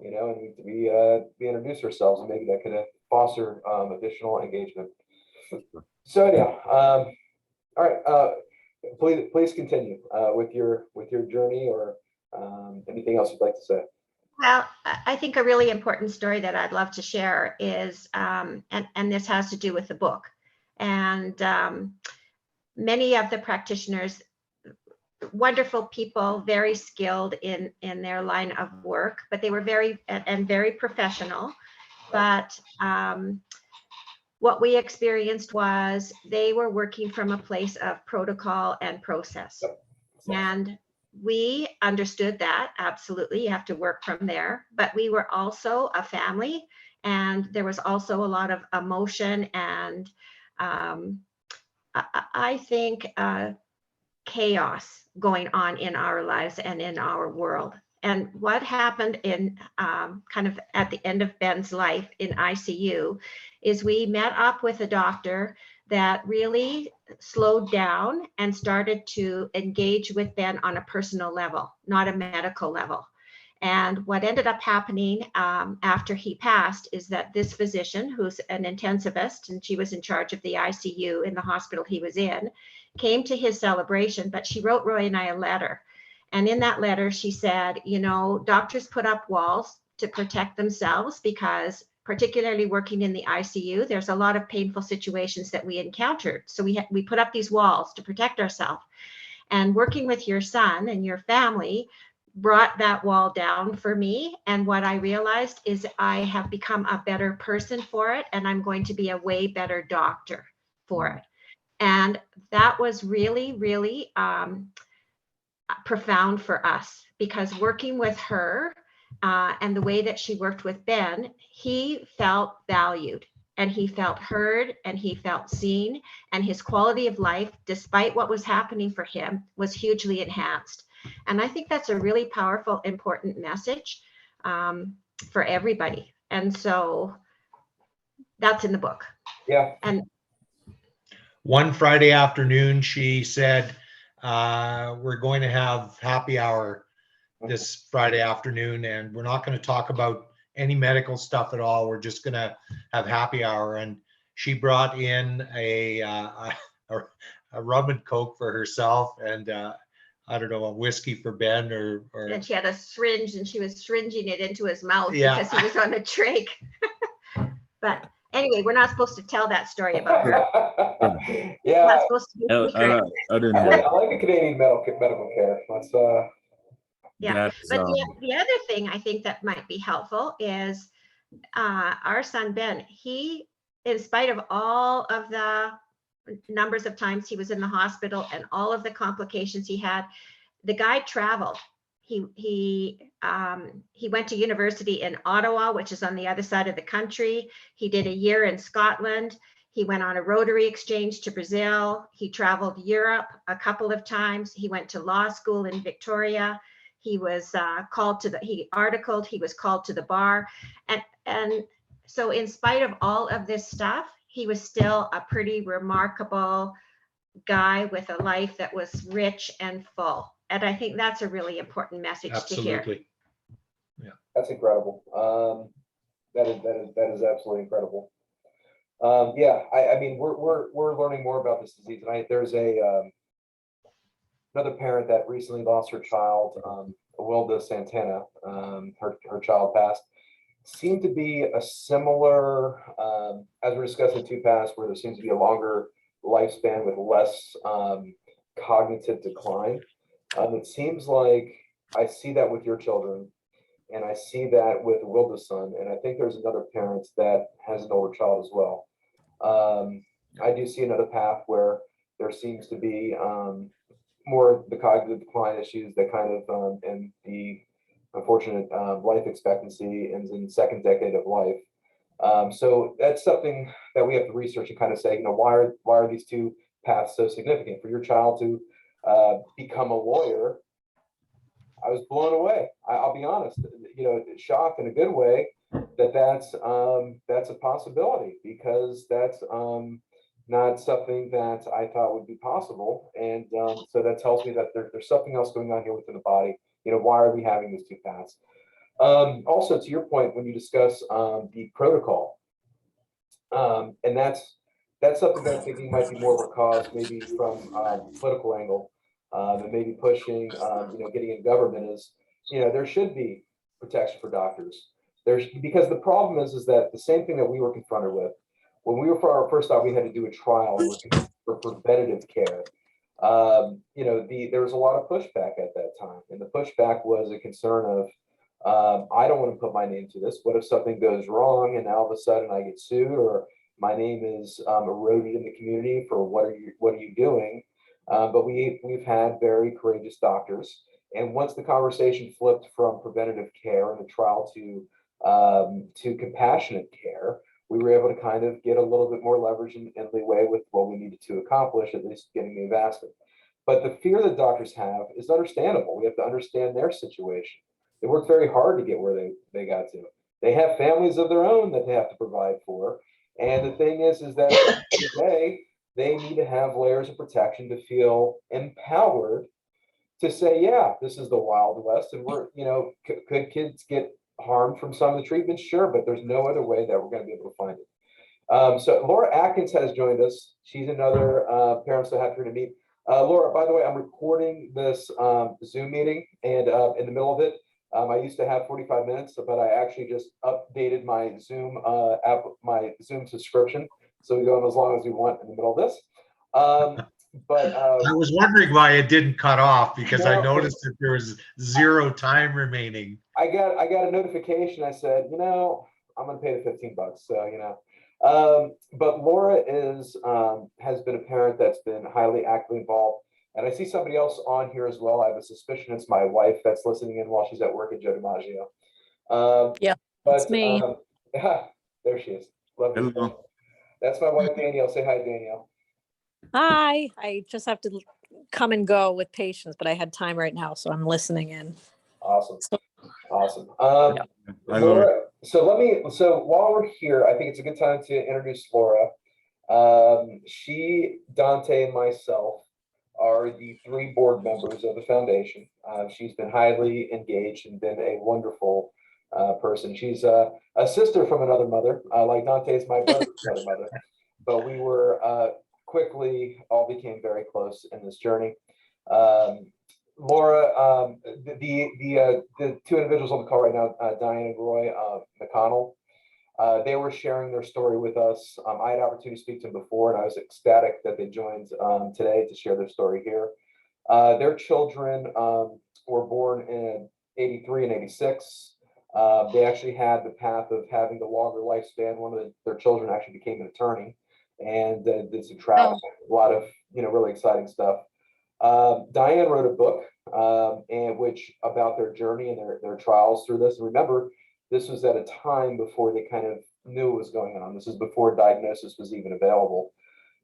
and we introduce ourselves, and maybe that could foster additional engagement. So yeah, all right. Please continue with your journey, or anything else you'd like to say. Well, I think a really important story that I'd love to share is, and this has to do with the book. And many of the practitioners, wonderful people, very skilled in their line of work, but they were very professional. But what we experienced was they were working from a place of protocol and process. And we understood that, absolutely, you have to work from there. But we were also a family, and there was also a lot of emotion and I think chaos going on in our lives and in our world. And what happened in kind of at the end of Ben's life in ICU is we met up with a doctor that really slowed down and started to engage with Ben on a personal level, not a medical level. And what ended up happening after he passed is that this physician, who's an intensivist, and she was in charge of the ICU in the hospital he was in, came to his celebration, but she wrote Roy and I a letter. And in that letter, she said, doctors put up walls to protect themselves because, particularly working in the ICU, there's a lot of painful situations that we encountered. So we put up these walls to protect ourselves. And working with your son and your family brought that wall down for me. And what I realized is I have become a better person for it, and I'm going to be a way better doctor for it. And that was really, really profound for us, because working with her and the way that she worked with Ben, he felt valued and he felt heard and he felt seen, and his quality of life, despite what was happening for him, was hugely enhanced. And I think that's a really powerful, important message for everybody. And so that's in the book. Yeah. And one Friday afternoon, she said, we're going to have happy hour this Friday afternoon, and we're not going to talk about any medical stuff at all. We're just going to have happy hour. And she brought in a rum and coke for herself, and I don't know, a whiskey for Ben, or And she had a syringe and she was syringing it into his mouth Yeah. because he was on a trach. But anyway, we're not supposed to tell that story about her. It's Yeah, not supposed to be a secret. I didn't I know. like the Canadian medical care. Let's Yeah, That's, but the other thing I think that might be helpful is our son Ben, he, in spite of all of the numbers of times he was in the hospital and all of the complications he had, the guy traveled. He went to university in Ottawa, which is on the other side of the country. He did a year in Scotland. He went on a Rotary exchange to Brazil. He traveled Europe a couple of times. He went to law school in Victoria. He was he was called to the bar. And so in spite of all of this stuff, he was still a pretty remarkable guy with a life that was rich and full. And I think that's a really important message to hear. absolutely. That's incredible. That is absolutely incredible. Yeah, I mean, we're learning more about this disease tonight. There's another parent that recently lost her child, Wilda Santana. Her child passed. Seemed to be a similar, as we're discussing two paths, where there seems to be a longer lifespan with less cognitive decline. It seems like I see that with your children, and I see that with Wilda's son, and I think there's another parent that has an older child as well. I do see another path where there seems to be more the cognitive decline issues that kind of and the unfortunate life expectancy ends in the second decade of life. So that's something that we have to research and kind of say, why are these two paths so significant? For your child to become a lawyer, I was blown away. I'll be honest, shocked in a good way that's a possibility, because that's not something that I thought would be possible. And so that tells me that there's something else going on here within the body. Why are we having these two paths? Also, to your point, when you discuss the protocol, and that's something that I'm thinking might be more of a cause, maybe from political angle, and maybe pushing, getting in government is, there should be protection for doctors. Because the problem is that the same thing that we were confronted with when we were first thought we had to do a trial for preventative care. There was a lot of pushback at that time, and the pushback was a concern of, I don't want to put my name to this. What if something goes wrong and all of a sudden I get sued, or my name is eroded in the community for what are you doing? But we've had very courageous doctors, and once the conversation flipped from preventative care and the trial to compassionate care, we were able to kind of get a little bit more leverage and leeway with what we needed to accomplish, at least getting the Avastin. But the fear that doctors have is understandable. We have to understand their situation. They worked very hard to get where they got to. They have families of their own that they have to provide for. And the thing is that today they need to have layers of protection to feel empowered to say, yeah, this is the Wild West. And could kids get harmed from some of the treatments? Sure, but there's no other way that we're going to be able to find it. So Laura Atkins has joined us. She's another parent so happy to meet. Laura, by the way, I'm recording this Zoom meeting, and in the middle of it, I used to have 45 minutes, but I actually just updated my Zoom app, my Zoom subscription, so we go on as long as we want in the middle of this. But I was wondering why it didn't cut off, because I No. noticed that there was 0 time remaining. I got a notification. I said, I'm gonna pay the $15. So but Laura has been a parent that's been highly actively involved, and I see somebody else on here as well. I have a suspicion it's my wife that's listening in while she's at work at Joe DiMaggio. Yeah, but it's me. Yeah, there she is. Love you. Hello. That's my wife Danielle. Say hi, Danielle. Hi, I just have to come and go with patients, but I had time right now, so I'm listening in. Awesome. Hi, Laura. Laura, so while we're here, I think it's a good time to introduce Laura. She, Dante, and myself are the 3 board members of the foundation. She's been highly engaged and been a wonderful person. She's a sister from another mother, like Dante's my brother from another mother. But we were quickly all became very close in this journey. Laura, the 2 individuals on the call right now, Diane and Roy McConnell, they were sharing their story with us. I had opportunity to speak to them before, and I was ecstatic that they joined today to share their story here. Their children were born in 83 and 86. They actually had the path of having the longer lifespan. One of their children actually became an attorney and did some travel, a lot of really exciting stuff. Diane wrote a book and which about their journey and their trials through this. And remember, this was at a time before they kind of knew what was going on. This is before diagnosis was even available.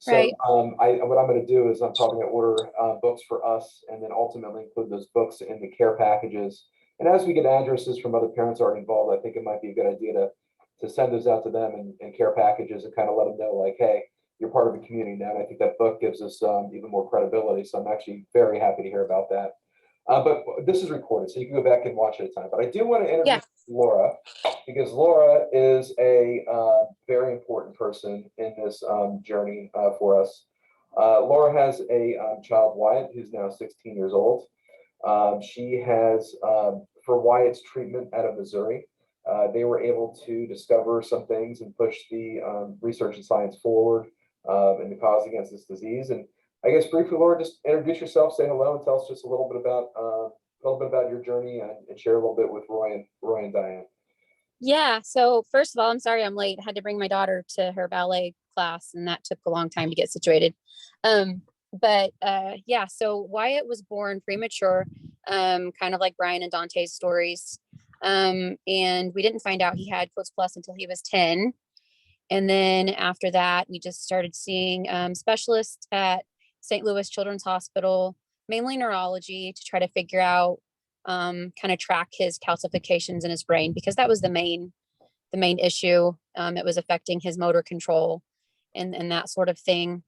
So Right. what I'm going to do is I'm probably going to order books for us and then ultimately include those books in the care packages. And as we get addresses from other parents already involved, I think it might be a good idea to send those out to them and care packages and kind of let them know, like, hey, you're part of the community now. And I think that book gives us even more credibility. So I'm actually very happy to hear about that. But this is recorded, so you can go back and watch it at a time. But I do want to introduce Laura, because Laura is a very important person in this journey for us. Laura has a child, Wyatt, who's now 16 years old. She has, for Wyatt's treatment out of Missouri, they were able to discover some things and push the research and science forward in the cause against this disease. And I guess briefly, Laura, just introduce yourself, say hello, and tell us just a little bit about your journey and share a little bit with Roy and Diane. Yeah. So first of all, I'm sorry I'm late. I had to bring my daughter to her ballet class, and that took a long time to get situated. Yeah, so Wyatt was born premature, kind of like Brian and Dante's stories. And we didn't find out he had Coats Plus until he was 10. And then after that, we just started seeing specialists at St. Louis Children's Hospital, mainly neurology, to try to figure out, kind of track his calcifications in his brain, because that was the main issue. It was affecting his motor control and that sort of thing.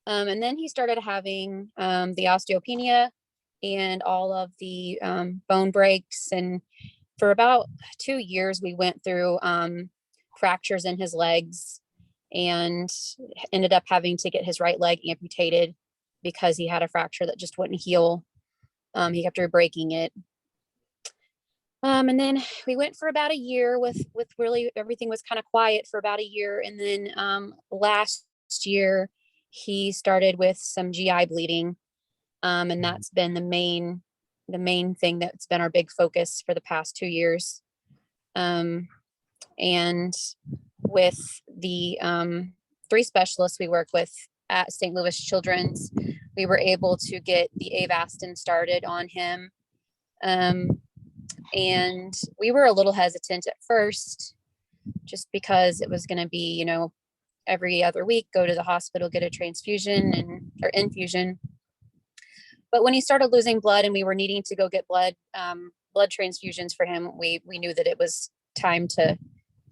And then he started having the osteopenia and all of the bone breaks. And for about 2 years, we went through fractures in his legs and ended up having to get his right leg amputated because he had a fracture that just wouldn't heal. He kept re-breaking it. And then we went for about a year with really everything was kind of quiet for about a year. And then last year he started with some GI bleeding. And that's been the main thing that's been our big focus for the past 2 years. And with the 3 specialists we work with at St. Louis Children's, we were able to get the Avastin started on him. And we were a little hesitant at first, just because it was going to be, every other week, go to the hospital, get a transfusion or infusion. But when he started losing blood and we were needing to go get blood transfusions for him, we knew that it was time to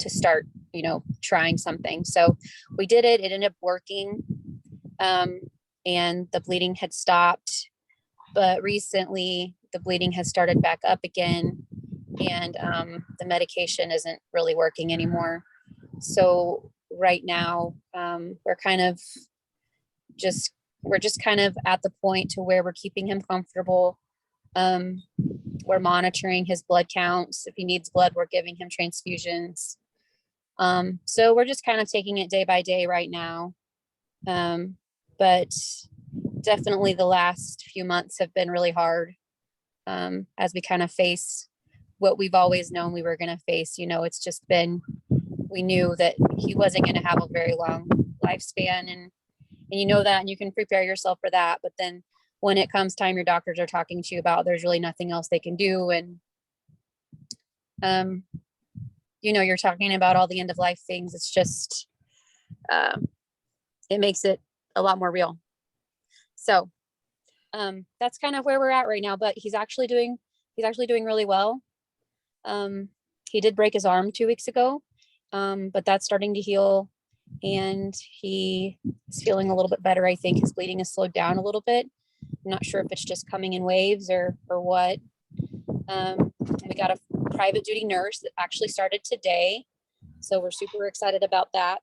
start, trying something. So we did it. It ended up working. And the bleeding had stopped, but recently the bleeding has started back up again, and the medication isn't really working anymore. So right now, we're just kind of at the point to where we're keeping him comfortable. We're monitoring his blood counts. If he needs blood, we're giving him transfusions. So we're just kind of taking it day by day right now. But definitely the last few months have been really hard, as we kind of face what we've always known we were going to face. It's just been, we knew that he wasn't going to have a very long lifespan, and that, and you can prepare yourself for that. But then when it comes time your doctors are talking to you about, there's really nothing else they can do. And, you're talking about all the end of life things. It's just, it makes it a lot more real. So, that's kind of where we're at right now, but he's actually doing really well. He did break his arm 2 weeks ago, but that's starting to heal. and he is feeling a little bit better. I think his bleeding has slowed down a little bit. I'm not sure if it's just coming in waves or what. We got a private duty nurse that actually started today, so we're super excited about that.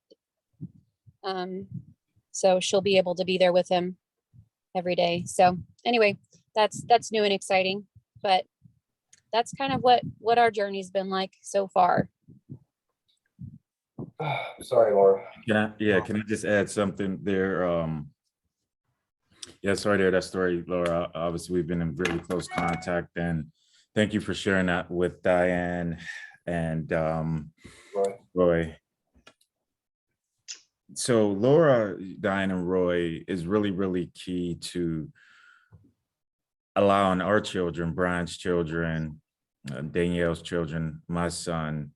So she'll be able to be there with him every day. So anyway, that's new and exciting, but that's kind of what our journey's been like so far. Sorry, Laura. Can I just add something there? Yeah, sorry to hear that story, Laura. Obviously, we've been in really close contact, and thank you for sharing that with Diane and Roy. So Laura, Diane, and Roy is really, really key to allowing our children, Brian's children, Danielle's children, my son,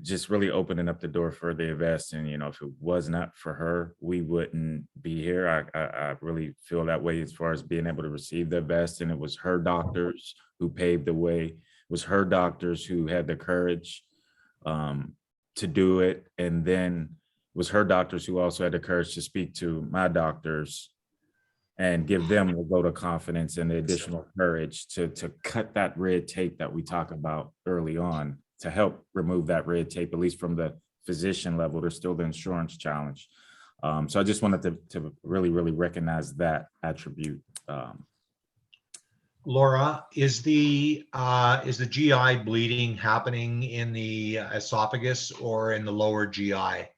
just really opening up the door for the Avest. And, if it was not for her, we wouldn't be here. I really feel that way as far as being able to receive the Avest. And it was her doctors who paved the way. It was her doctors who had the courage to do it. And then it was her doctors who also had the courage to speak to my doctors and give them the vote of confidence and the additional courage to cut that red tape that we talk about early on, to help remove that red tape, at least from the physician level. There's still the insurance challenge. So I just wanted to really, really recognize that attribute. Laura, is the GI bleeding happening in the esophagus or in the lower GI?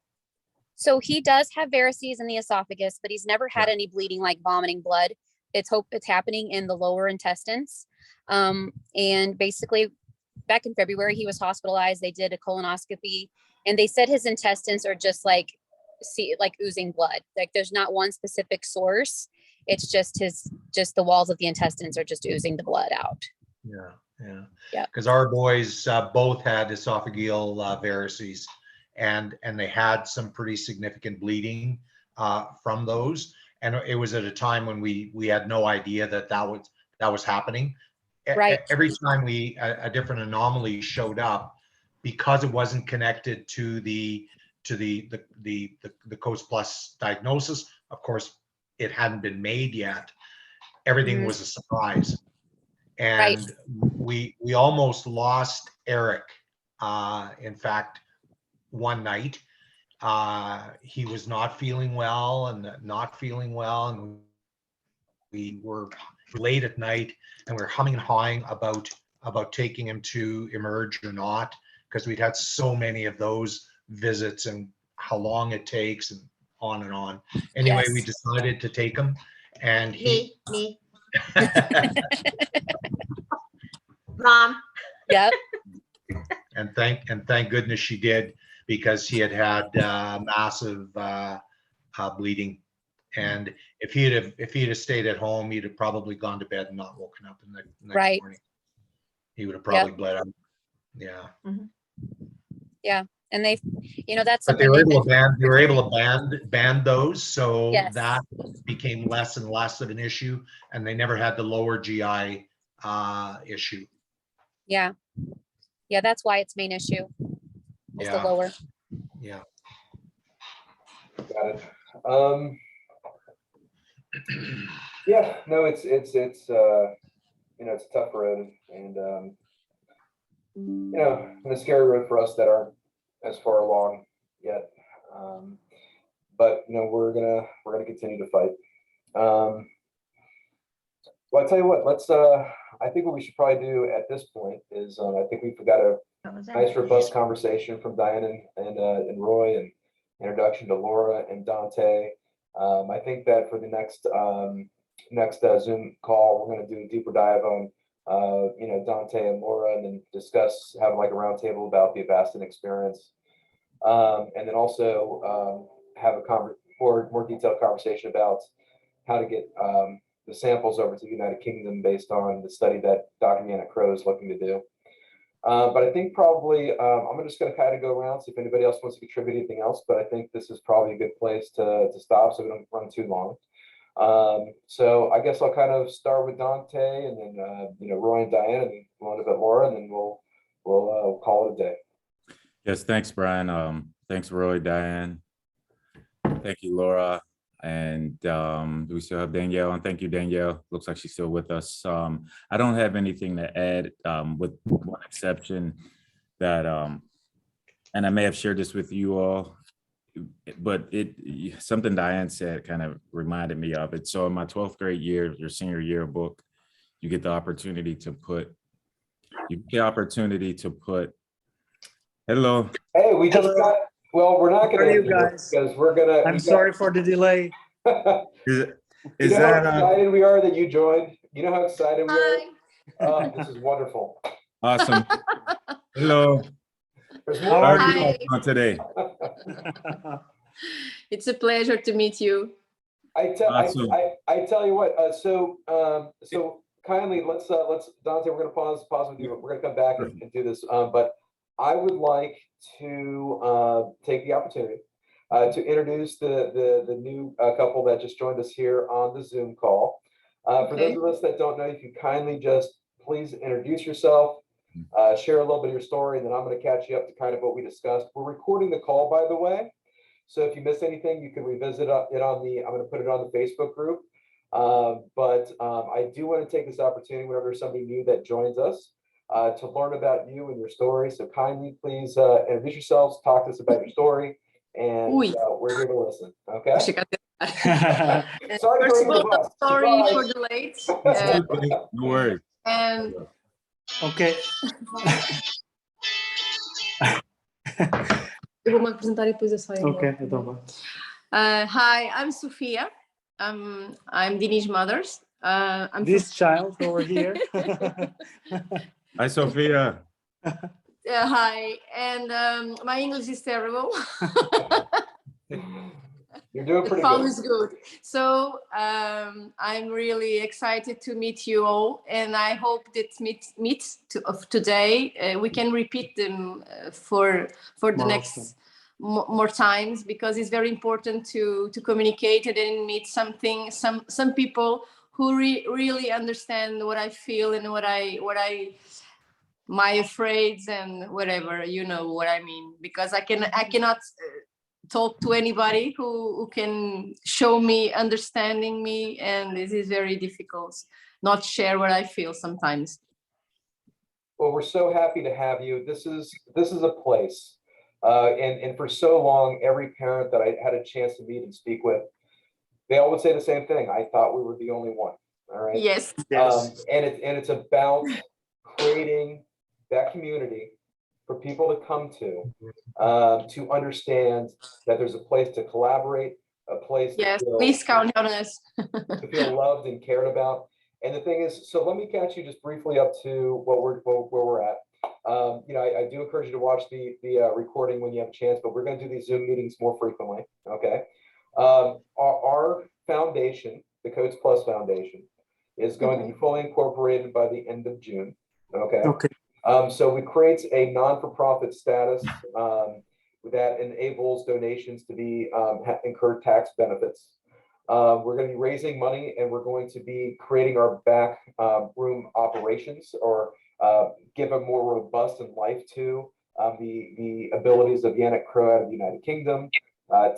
So he does have varices in the esophagus, but he's never had any bleeding like vomiting blood. It's happening in the lower intestines. And basically back in February, he was hospitalized. They did a colonoscopy and they said his intestines are just like oozing blood. Like there's not one specific source. It's just the walls of the intestines are just oozing the blood out. Yeah. Because our boys both had esophageal varices, and they had some pretty significant bleeding from those. And it was at a time when we had no idea that was happening. Right. Every time a different anomaly showed up, because it wasn't connected to the Coast Plus diagnosis, of course, it hadn't been made yet. Everything was a surprise. And we almost lost Eric. In fact, one night, he was not feeling well, and we were late at night, and we were humming and hawing about taking him to Emerge or not, because we'd had so many of those visits and how long it takes and on and on. Anyway, we decided to take him, and Me. Mom. Yep. and thank goodness she did, because he had massive bleeding. And if he'd have stayed at home, he'd have probably gone to bed and not woken up in the next morning. He would have probably bled out. Yeah. Mm-hmm. Yeah. And they, that's but they were able to ban those, so Yes. that became less and less of an issue, and they never had the lower GI issue. Yeah. Yeah, that's why it's main issue. Is the lower. Yeah. Got it. Yeah, no, it's it's a tough road, and and a scary road for us that aren't as far along yet. But we're gonna continue to fight. Well, I tell you what, let's I think what we should probably do at this point is I think we've got a nice robust conversation from Diane and Roy, and introduction to Laura and Dante. I think that for the next Zoom call, we're going to do a deeper dive on Dante and Laura, and then have like a roundtable about the Avastin experience, and then also have a more detailed conversation about how to get the samples over to the United Kingdom based on the study that Dr. Janet Crow is looking to do. But I think probably I'm just going to kind of go around, see if anybody else wants to contribute anything else. But I think this is probably a good place to stop, so we don't run too long. So I guess I'll kind of start with Dante, and then Roy and Diane, and then a little bit Laura, and then we'll call it a day. Yes, thanks, Brian. Thanks, Roy, Diane. Thank you, Laura. And do we still have Danielle? And thank you, Danielle. Looks like she's still with us. I don't have anything to add with one exception that, and I may have shared this with you all, but something Diane said kind of reminded me of it. So in my 12th grade year, your senior yearbook, you get the opportunity to put, hello. Hey, we just got, well, we're not How are gonna, you guys? because we're gonna. I'm sorry for the delay. Is You know that how excited we are that you joined? You know how excited we are? Hi. This is wonderful. awesome? Hello. There's How more. How are are you? you doing today? It's a pleasure to meet you. Awesome. I tell you what, so kindly, let's, Dante, we're gonna pause with you. We're gonna come back and do this. But I would like to take the opportunity to introduce the new couple that just joined us here on the Zoom call. For those Okay. of us that don't know, you can kindly just please introduce yourself, share a little bit of your story, and then I'm going to catch you up to kind of what we discussed. We're recording the call, by the way. So if you missed anything, you can revisit it on I'm going to put it on the Facebook group. But I do want to take this opportunity whenever there's somebody new that joins us to learn about you and your story. So kindly, please introduce yourselves, talk to us about your story, and Ui. we're here to listen. Okay. Achei que Sorry First for of the all, bus. sorry Surprise. for the late. No worries. And Ok. eu vou me apresentar e depois eu saio. Ok, então vá. Hi, I'm Sofia. I'm Dini's mother. I'm This child over here. Hi, Sophia. hi, and my English is terrible. You're doing The pretty phone good. is good. So I'm really excited to meet you all, and I hope that of today we can repeat them for the More next more times, because it's very important to communicate and then meet some people who really understand what I feel and what I my afraids and whatever, you know what I mean, because I cannot talk to anybody who can show me understanding me, and this is very difficult not share what I feel sometimes. Well, we're so happy to have you. This is a place, and for so long, every parent that I had a chance to meet and speak with, they all would say the same thing. I thought we were the only one. All right. Yes. Yes. And it's about creating that community for people to come to understand that there's a place to collaborate, a place to Yes, feel, please count on us. to feel loved and cared about. And the thing is, so let me catch you just briefly up to where we're at. You know, I do encourage you to watch the recording when you have a chance, but we're going to do these Zoom meetings more frequently. Okay. Our foundation, the Codes Plus Foundation, is going to be fully incorporated by the end of June. Okay. Okay. So it creates a non-for-profit status that enables donations to be incurred tax benefits. We're going to be raising money, and we're going to be creating our back room operations, or give a more robust and life to the abilities of Yannick Crow out of the United Kingdom,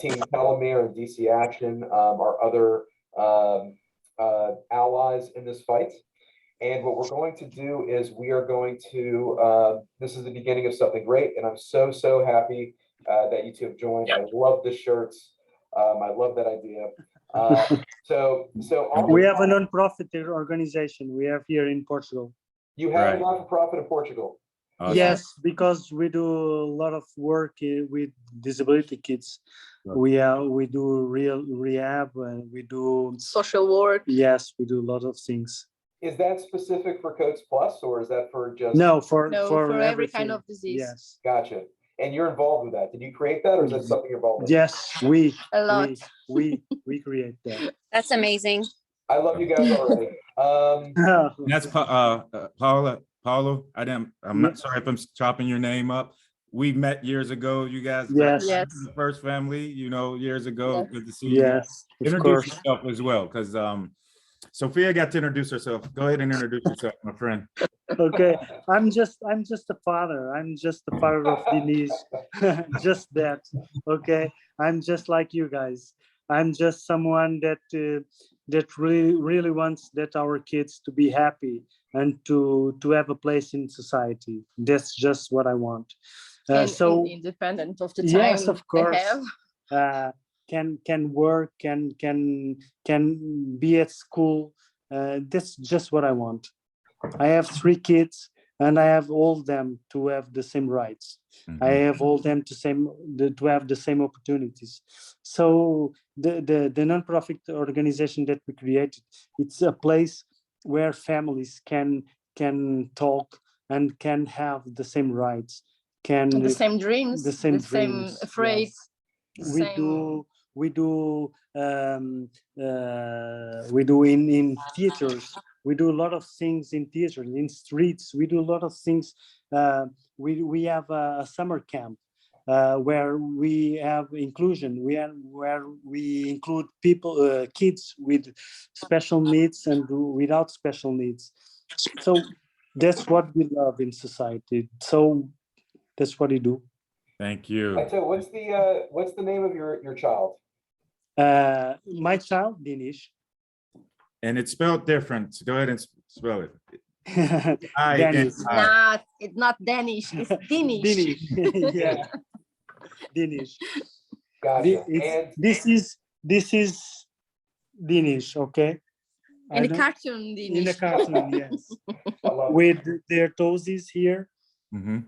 Team Telomere and DC Action, our other allies in this fight. And what we're going to do is we are going to, this is the beginning of something great. And I'm so happy that you two have joined. I love the shirts. I love that idea. So We have a non-profit organization we have here in Portugal. you have Right. a not-for-profit in Portugal. Awesome. Yes, because we do a lot of work with disability kids. Right. We do real rehab, and we do, Social work. yes, we do a lot of things. Is that specific for Codes Plus, or is that for just? No, for No, for every everything. kind of disease. Yes. Gotcha. And you're involved with that. Did you create that, or is that something you're involved in? Yes, we A lot. we create that. That's amazing. I love you guys already. That's Paulo. I'm not sorry if I'm chopping your name up. We met years ago. You guys. Yes. Yes. The first family, you know, years ago. Yes. Good to see you. Yes, of Introduce course. yourself as well, because Sophia got to introduce herself. Go ahead and introduce yourself, my friend. Okay, I'm just a father. I'm just the father of Denise. Just that. Okay, I'm just like you guys. I'm just someone that that really wants that our kids to be happy and to have a place in society. That's just what I want. And So independent of the yes, time of they course. have. Can work, can be at school. That's just what I want. I have 3 kids, and I have all them to have the same rights. I have all them to have the same opportunities. So the nonprofit organization that we created, it's a place where families can talk and can have the same rights, can The same dreams, the same same dreams, afraid. yes. Same. We do in theaters. We do a lot of things in theater, in streets. We do a lot of things. We have a summer camp where we have inclusion. Where we include people, kids with special needs and without special needs. So that's what we love in society. So that's what we do. Thank you. Aito, what's the name of your child? My child, Dinish. And it's spelled different. So go ahead and spell it. Dennis. It's not Danish, it's Danish. Dinish. Yeah. Dinish. Gotcha. This is Dinish, okay? In the cartoon, Danish. In the cartoon, yes. I love it. With their toesies here. Mhm.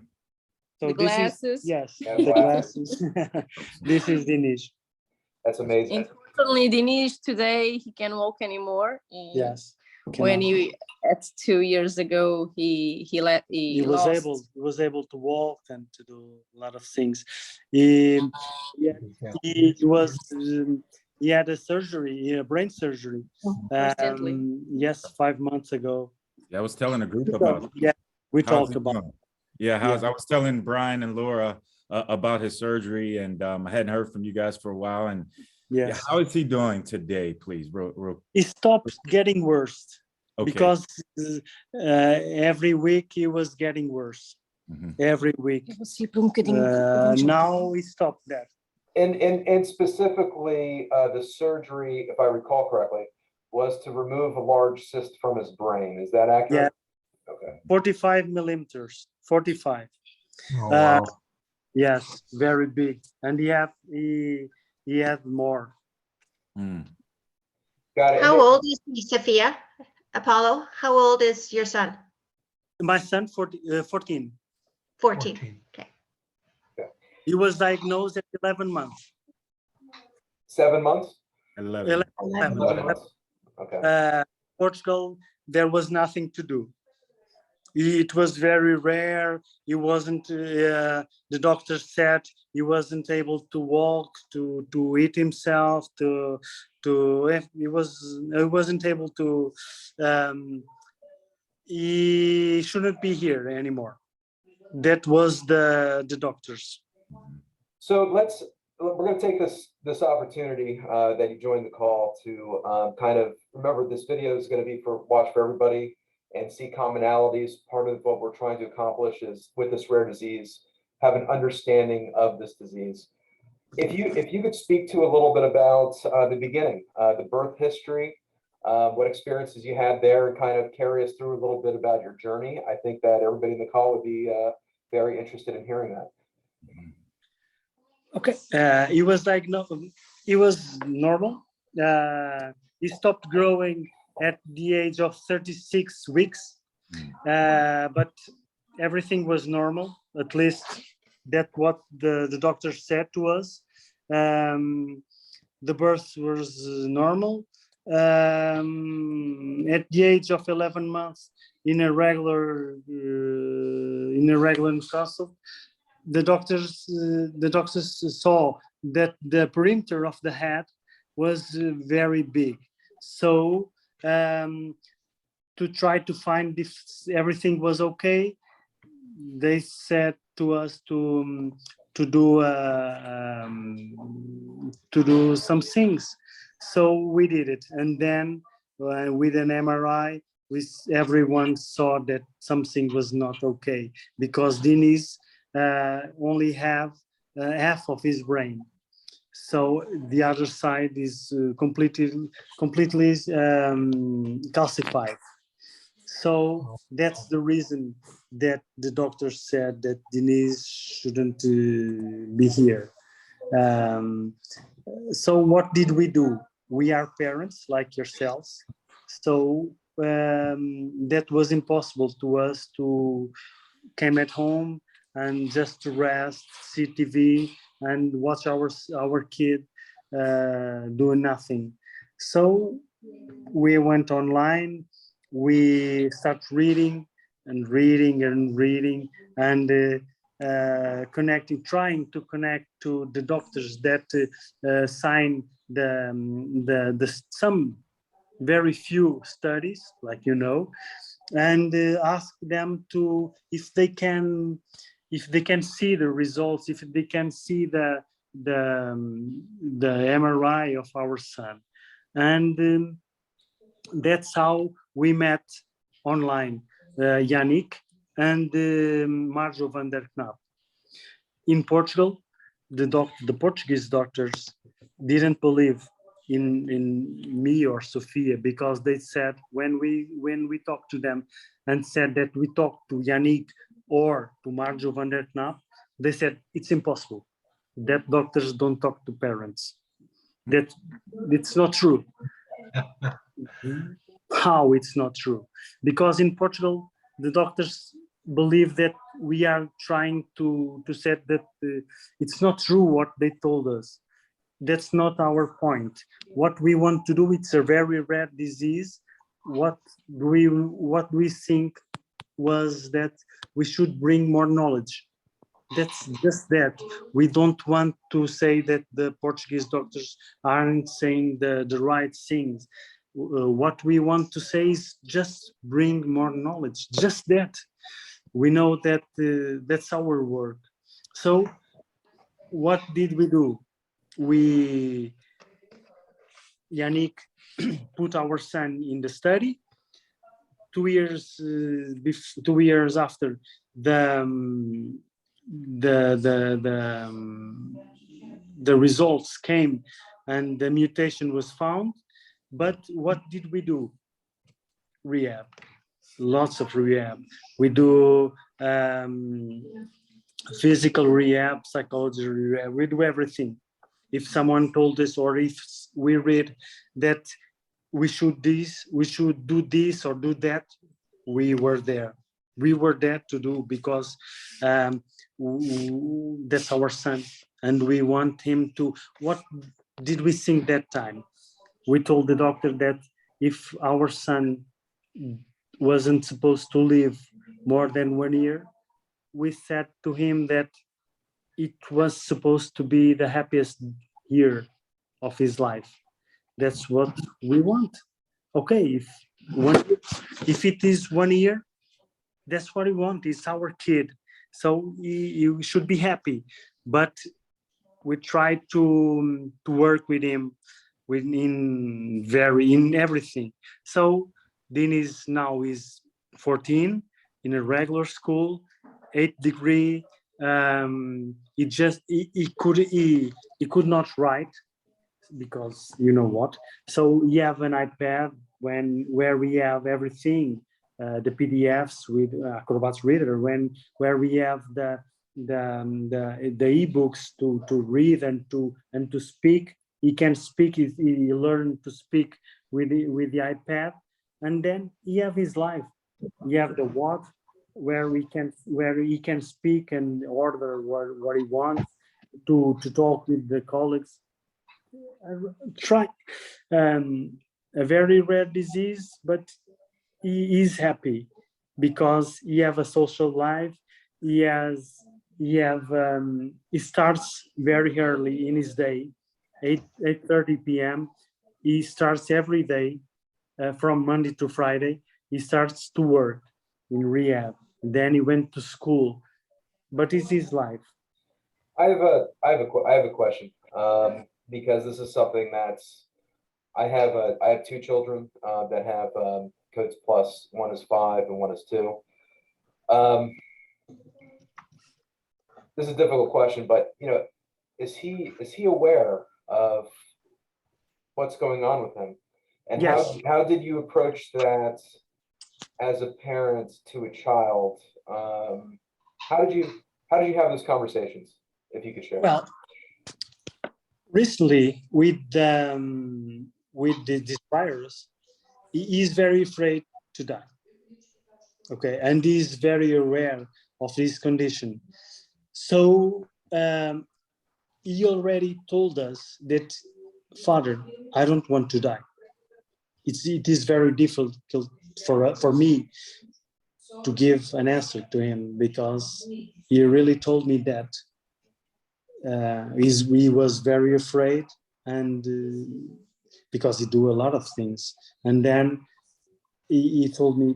So The this glasses. is, yes, Yeah, the glasses. glasses. This is Dinish. That's amazing. Unfortunately, Danish today he can't walk anymore. And Yes. When Cannot. at 2 years ago he lost. was able to walk and to do a lot of things. He had a surgery, a brain surgery. Recently. Yes, 5 months ago. Yeah, I was telling a group about it. Yeah, we How's talked he about. doing? Yeah, I was telling Brian and Laura about his surgery, and I hadn't heard from you guys for a while. And Yes. yeah, how is he doing today, please? He stopped getting worse Okay. because every week he was getting worse. Every week. Now he stopped that. And specifically, the surgery, if I recall correctly, was to remove a large cyst from his brain. Is that accurate? Yeah. Okay. 45 millimeters. 45. Oh, wow. Yes, very big. And he had more. Got it. How old is he, Sophia? Apollo, how old is your son? My son, 14. 14. Okay. He was diagnosed at 11 months. 7 months? 11. 11 months. Okay. Portugal, there was nothing to do. It was very rare. He wasn't, the doctor said he wasn't able to walk, to eat himself, he wasn't able to, he shouldn't be here anymore. That was the doctors. So we're going to take this opportunity that you joined the call to kind of remember this video is going to be watch for everybody and see commonalities. Part of what we're trying to accomplish is with this rare disease, have an understanding of this disease. If you could speak to a little bit about the beginning, the birth history, what experiences you had there, and kind of carry us through a little bit about your journey. I think that everybody in the call would be very interested in hearing that. Okay, he was diagnosed. He was normal. He stopped growing at the age of 36 weeks, but everything was normal. At least that's what the doctor said to us. The birth was normal. At the age of 11 months, in a regular consult, the doctors saw that the perimeter of the head was very big. So to try to find if everything was okay, they said to us to do some things. So we did it, and then with an MRI, everyone saw that something was not okay because Denise only have half of his brain. So the other side is completely calcified. So that's the reason that the doctor said that Denise shouldn't be here. So what did we do? We are parents like yourselves. So that was impossible to us to came at home and just to rest, see TV and watch our kid doing nothing. So we went online, we start reading and reading and reading and trying to connect to the doctors that sign some very few studies, like and ask them to if they can see the results, if they can see the MRI of our son, and that's how we met online, Yannick and Marjo van der Knap. In Portugal, the Portuguese doctors didn't believe in me or Sophia because they said when we talked to them and said that we talked to Yannick or to Marjo van der Knap, they said it's impossible. That doctors don't talk to parents. That it's not true. How it's not true? Because in Portugal, the doctors believe that we are trying to say that it's not true what they told us. That's not our point. What we want to do, it's a very rare disease. What we think was that we should bring more knowledge. That's just that. We don't want to say that the Portuguese doctors aren't saying the right things. What we want to say is just bring more knowledge, just that. We know that that's our work. So what did we do? Yannick put our son in the study. 2 years, 2 years after, the results came and the mutation was found. But what did we do? Rehab, lots of rehab. We do physical rehab, psychology rehab, we do everything. If someone told us or if we read that we should do this or do that, we were there. We were there to do because that's our son and we want him to. What did we think that time? We told the doctor that if our son wasn't supposed to live more than 1 year, we said to him that it was supposed to be the happiest year of his life. That's what we want. Okay, if it is 1 year, that's what we want. It's our kid, so you should be happy. But we try to work with him in everything. So Dennis now is 14 in a regular school, 8th degree. He could not write because you know what. So we have an iPad where we have everything, the PDFs with Acrobat Reader, where we have the ebooks to read and to speak. He can speak. He learned to speak with the iPad, and then he have his life. He have the what where he can speak and order what he wants to talk with the colleagues. Try a very rare disease, but he is happy because he have a social life. He starts very early in his day, 8:30 p.m. He starts every day from Monday to Friday. He starts to work in rehab. Then he went to school, but it's his life. I have a question because this is something that's I have two children that have Coats Plus. One is 5 and one is 2. This is a difficult question, but is he aware of what's going on with him? And Yes. how did you approach that as a parent to a child? How did you have those conversations, if you could share? Well, recently with this virus, he is very afraid to die. Okay, and he is very aware of this condition. So he already told us that, Father, I don't want to die. It is very difficult for me to give an answer to him, because he really told me that he was very afraid, and because he do a lot of things. And then he told me,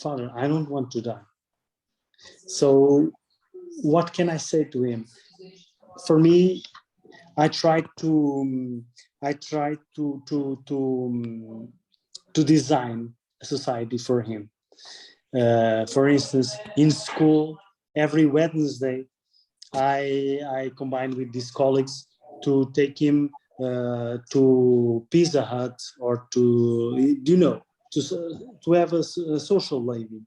Father, I don't want to die. So what can I say to him? For me, I try to design a society for him. For instance, in school, every Wednesday, I combine with these colleagues to take him to Pizza Hut, or to have a social living.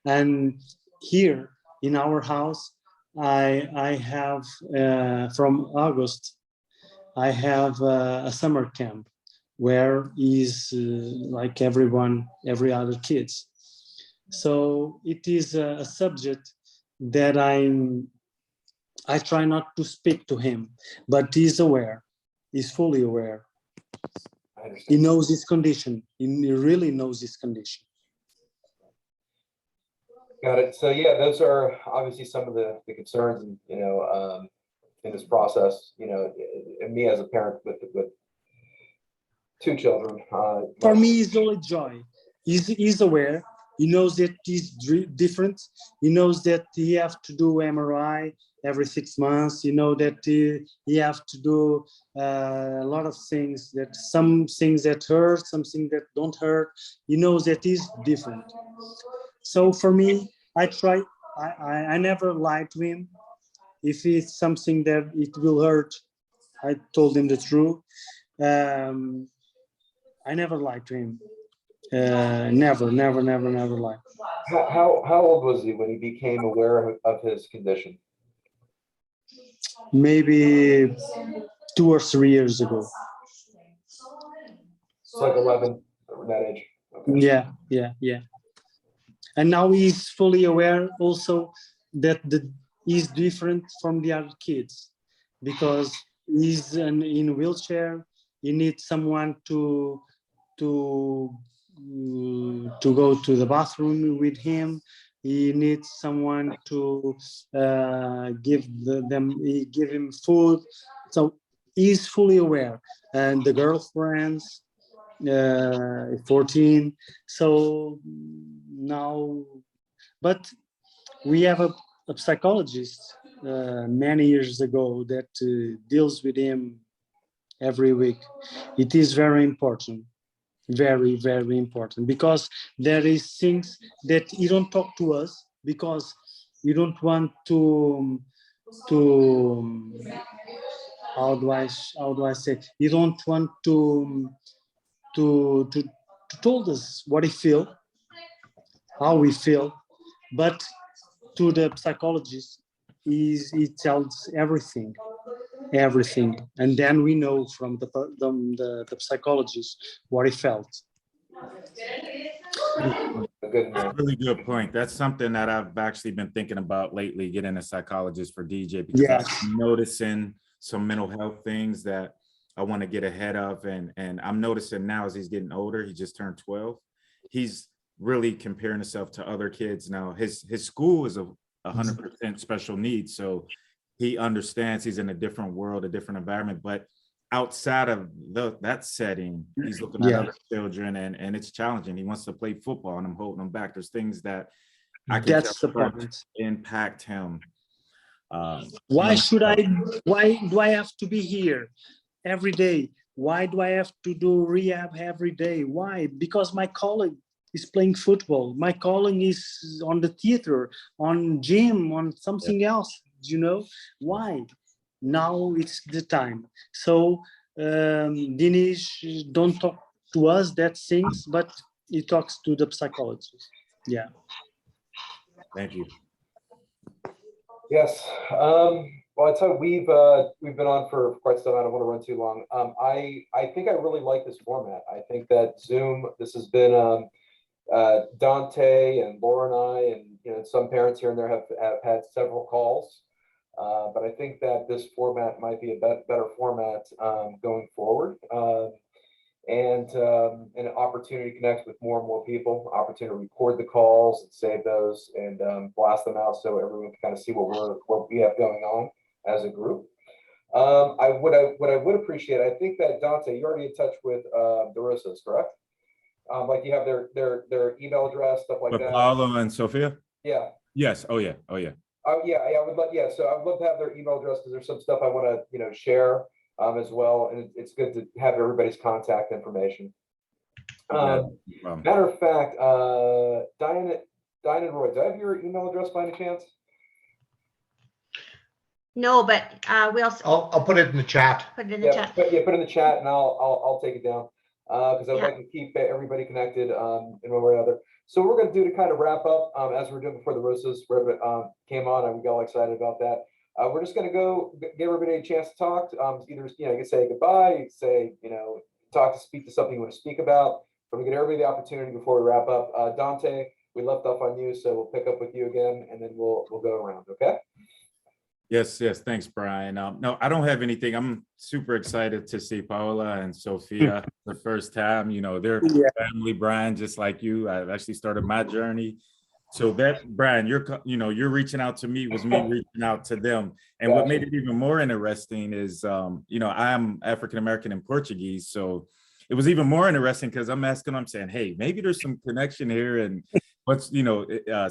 And here in our house, I have from August, I have a summer camp where he's like every other kids. So it is a subject that I try not to speak to him, but he's aware. He's fully aware. I understand. He knows his condition. He really knows his condition. Got it. So yeah, those are obviously some of the concerns, and in this process, and me as a parent with 2 children. For me, it's only joy. He's aware. He knows that he's different. He knows that he have to do MRI every 6 months. You know that he have to do a lot of things, that some things that hurt, some things that don't hurt. He knows that he's different. So for me, I never lie to him. If it's something that it will hurt, I told him the truth. I never lied to him. Never lie. How old was he when he became aware of his condition? Maybe 2 or 3 years ago. It's like 11, that age. Okay. Yeah. And now he's fully aware also that he's different from the other kids, because he's in a wheelchair. He needs someone to go to the bathroom with him. He needs someone to give him food. So he's fully aware. And the girlfriends, 14. So now, but we have a psychologist many years ago that deals with him every week. It is very important. Very, very important, because there is things that you don't talk to us, because you don't want to how do I say, you don't want to told us what he feel, how we feel, but to the psychologist, he tells everything, and then we know from the psychologist what he felt. Good. That's a really good point. That's something that I've actually been thinking about lately, getting a psychologist for DJ, because Yes. I'm noticing some mental health things that I want to get ahead of. And I'm noticing now as he's getting older, he just turned 12. He's really comparing himself to other kids. Now his school is 100% special needs. So he understands he's in a different world, a different environment, but outside of that setting, he's looking at other children, and it's challenging. He wants to play football, and I'm holding him back. There's things that I can That's the tell point. impact him. Why do I have to be here every day Why do I have to do rehab every day? Why? Because my colleague is playing football. My colleague is on the theater, on gym, on something else. Why? Now it's the time. So Dinesh don't talk to us that things, but he talks to the psychologist. Yeah. Thank you. Yes. Well, I tell you, we've been on for quite some time. I don't want to run too long. I think I really like this format. I think that Zoom, this has been Dante and Laura and I, and some parents here and there have had several calls. But I think that this format might be a better format going forward. And an opportunity to connect with more and more people, opportunity to record the calls and save those and blast them out so everyone can kind of see what we have going on as a group. What I would appreciate, I think that Dante, you're already in touch with the Rosas, correct? Like you have their email address, stuff like With that. Paolo and Sophia? Yeah. Yes. Oh yeah. Oh yeah. Yeah, I would love. Yeah, so I would love to have their email address because there's some stuff I want to share as well, and it's good to have everybody's contact information. Matter of fact, Diane and Roy, do I have your email address by any chance? No, but we'll I'll put it in the chat. put it in the chat. Put it in the chat, and I'll take it down because I'd Yeah. like to keep everybody connected in one way or other. So what we're going to do to kind of wrap up, as we were doing before the Rosas came on, and we got all excited about that. We're just going to go give everybody a chance to talk. Either you can say goodbye, you can say speak to something you want to speak about. But we get everybody the opportunity before we wrap up. Dante, we left off on you, so we'll pick up with you again, and then we'll go around. Okay. Yes. Thanks, Brian. No, I don't have anything. I'm super excited to see Paola and Sophia the first time. They're family, Brian, just like you. I've actually started my journey. So that, Brian, you're reaching out to me was me reaching out to them. And what made it even more interesting is, I'm African-American and Portuguese. So it was even more interesting because I'm saying, hey, maybe there's some connection here. And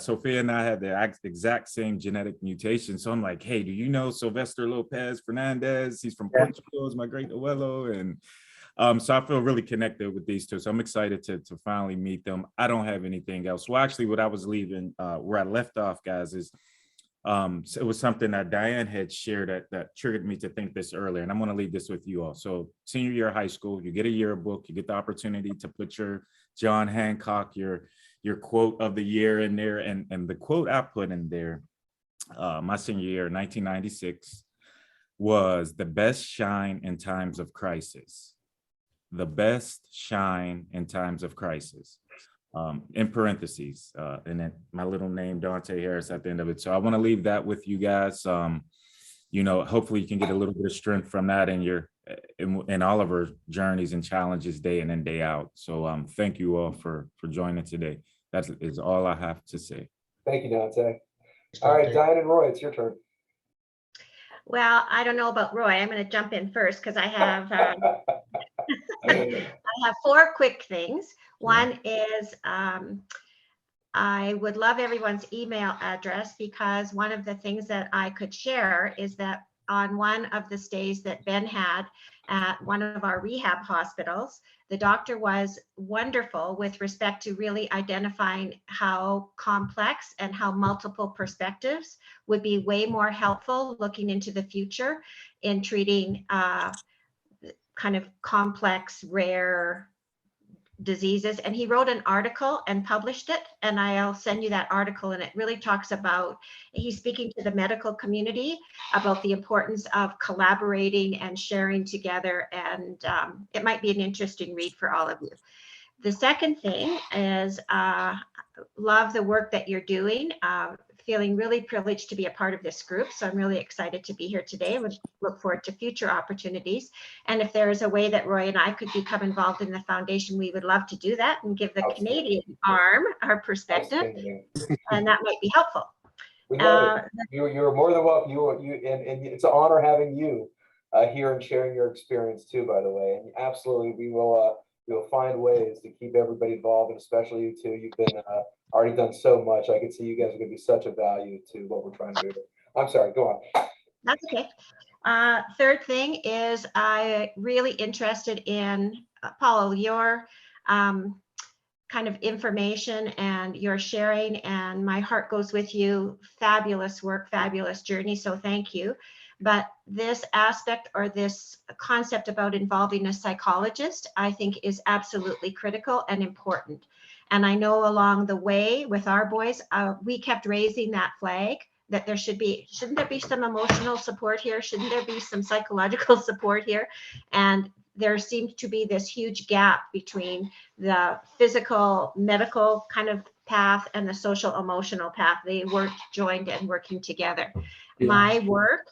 Sophia and I had the exact same genetic mutation. So I'm like, hey, do you know Sylvester Lopez Fernandez? He's from Portugal, is my great abuelo. And so I feel really connected with these two. So I'm excited to finally meet them. I don't have anything else. Well, actually, what I was leaving, where I left off, guys, is so it was something that Diane had shared that triggered me to think this earlier. And I'm going to leave this with you all. So senior year of high school, you get a yearbook, you get the opportunity to put your John Hancock, your quote of the year in there. And the quote I put in there, my senior year, 1996, was the best shine in times of crisis. The best shine in times of crisis. In parentheses, and then my little name, Dante Harris, at the end of it. So I want to leave that with you guys. Hopefully you can get a little bit of strength from that in all of our journeys and challenges day in and day out. So thank you all for joining today. That is all I have to say. Thank you, Dante. All right, Diane and Roy, it's your turn. Well, I don't know about Roy. I'm going to jump in first because I have I have 4 quick things. One is I would love everyone's email address because one of the things that I could share is that on one of the stays that Ben had at one of our rehab hospitals, the doctor was wonderful with respect to really identifying how complex and how multiple perspectives would be way more helpful looking into the future in treating kind of complex, rare diseases. And he wrote an article and published it. And I'll send you that article. And it really talks about, he's speaking to the medical community about the importance of collaborating and sharing together. And it might be an interesting read for all of you. The second thing is love the work that you're doing. Feeling really privileged to be a part of this group. So I'm really excited to be here today. I would look forward to future opportunities. And if there is a way that Roy and I could become involved in the foundation, we would love to do that and give the Canadian arm our perspective. And that might be helpful. We love it. You're more than welcome. And it's an honor having you here and sharing your experience too, by the way. And absolutely, we will find ways to keep everybody involved, and especially you two. You've been already done so much. I can see you guys are going to be such a value to what we're trying to do. I'm sorry, go on. That's okay. Third thing is I really interested in, Paulo, your kind of information and your sharing, and my heart goes with you. Fabulous work, fabulous journey. So thank you. But this aspect or this concept about involving a psychologist, I think is absolutely critical and important. And I know along the way with our boys, we kept raising that flag that there shouldn't there be some emotional support here? Shouldn't there be some psychological support here? And there seems to be this huge gap between the physical, medical kind of path and the social, emotional path. They weren't joined and working together. Yeah. My work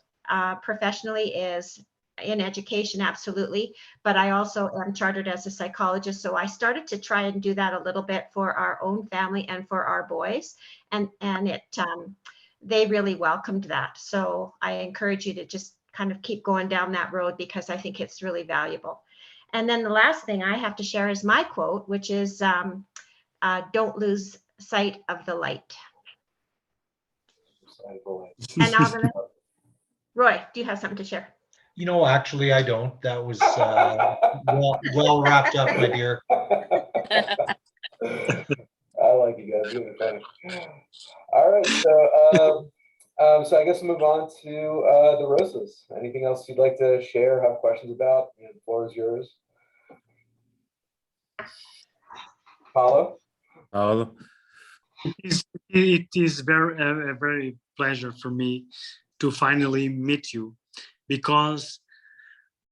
professionally is in education, absolutely, but I also am chartered as a psychologist. So I started to try and do that a little bit for our own family and for our boys, and it they really welcomed that. So I encourage you to just kind of keep going down that road, because I think it's really valuable. And then the last thing I have to share is my quote, which is don't lose sight of the light. And now, Roy, do you have something to share? You know, actually, I don't. That was well wrapped up, my dear. I like you guys. You're funny. All right, so I guess we'll move on to the Rosas. Anything else you'd like to share, have questions about? The floor is yours. Paulo? It is a very pleasure for me to finally meet you, because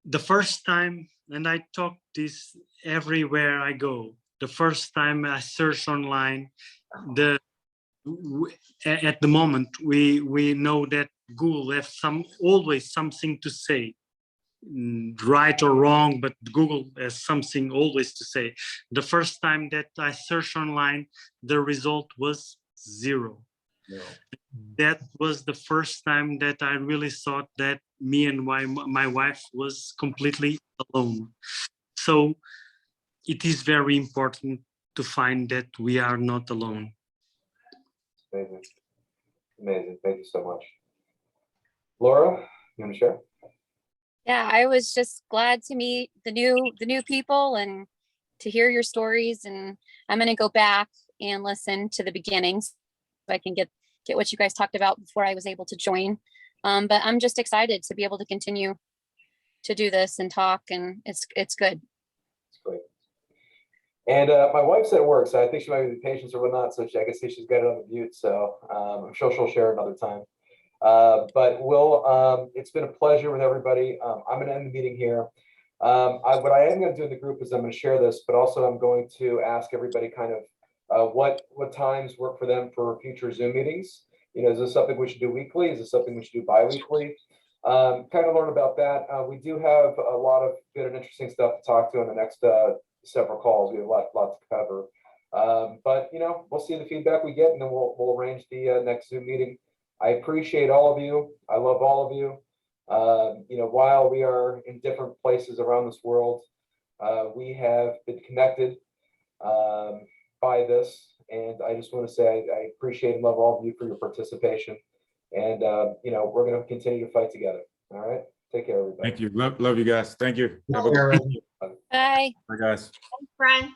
the first time, and I talk this everywhere I go, the first time I search online, at the moment we know that Google has always something to say, right or wrong, but Google has something always to say. The first time that I searched online, the result was 0. No. That was the first time that I really thought that me and my wife was completely alone. So it is very important to find that we are not alone. Amazing. Amazing. Thank you so much. Laura, you want to share? Yeah, I was just glad to meet the new people and to hear your stories. And I'm going to go back and listen to the beginnings so I can get what you guys talked about before I was able to join. But I'm just excited to be able to continue to do this and talk, and it's good. It's great. And my wife's at work, so I think she might be with patients or whatnot. So I can see she's got it on the mute. So I'm sure she'll share another time. But it's been a pleasure with everybody. I'm going to end the meeting here. What I am going to do in the group is I'm going to share this, but also I'm going to ask everybody kind of what times work for them for future Zoom meetings. You know, is this something we should do weekly? Is this something we should do bi-weekly? Kind of learn about that. We do have a lot of good and interesting stuff to talk to in the next several calls. We have a lot to cover. But, you know, we'll see the feedback we get, and then we'll arrange the next Zoom meeting. I appreciate all of you. I love all of you. You know, while we are in different places around this world, we have been connected by this. And I just want to say I appreciate and love all of you for your participation. And, you know, we're going to continue to fight together. All right. Take care, everybody. Thank you. Love you guys. Thank you. Have a Sure. good Bye. Bye, guys. Thanks, Brian.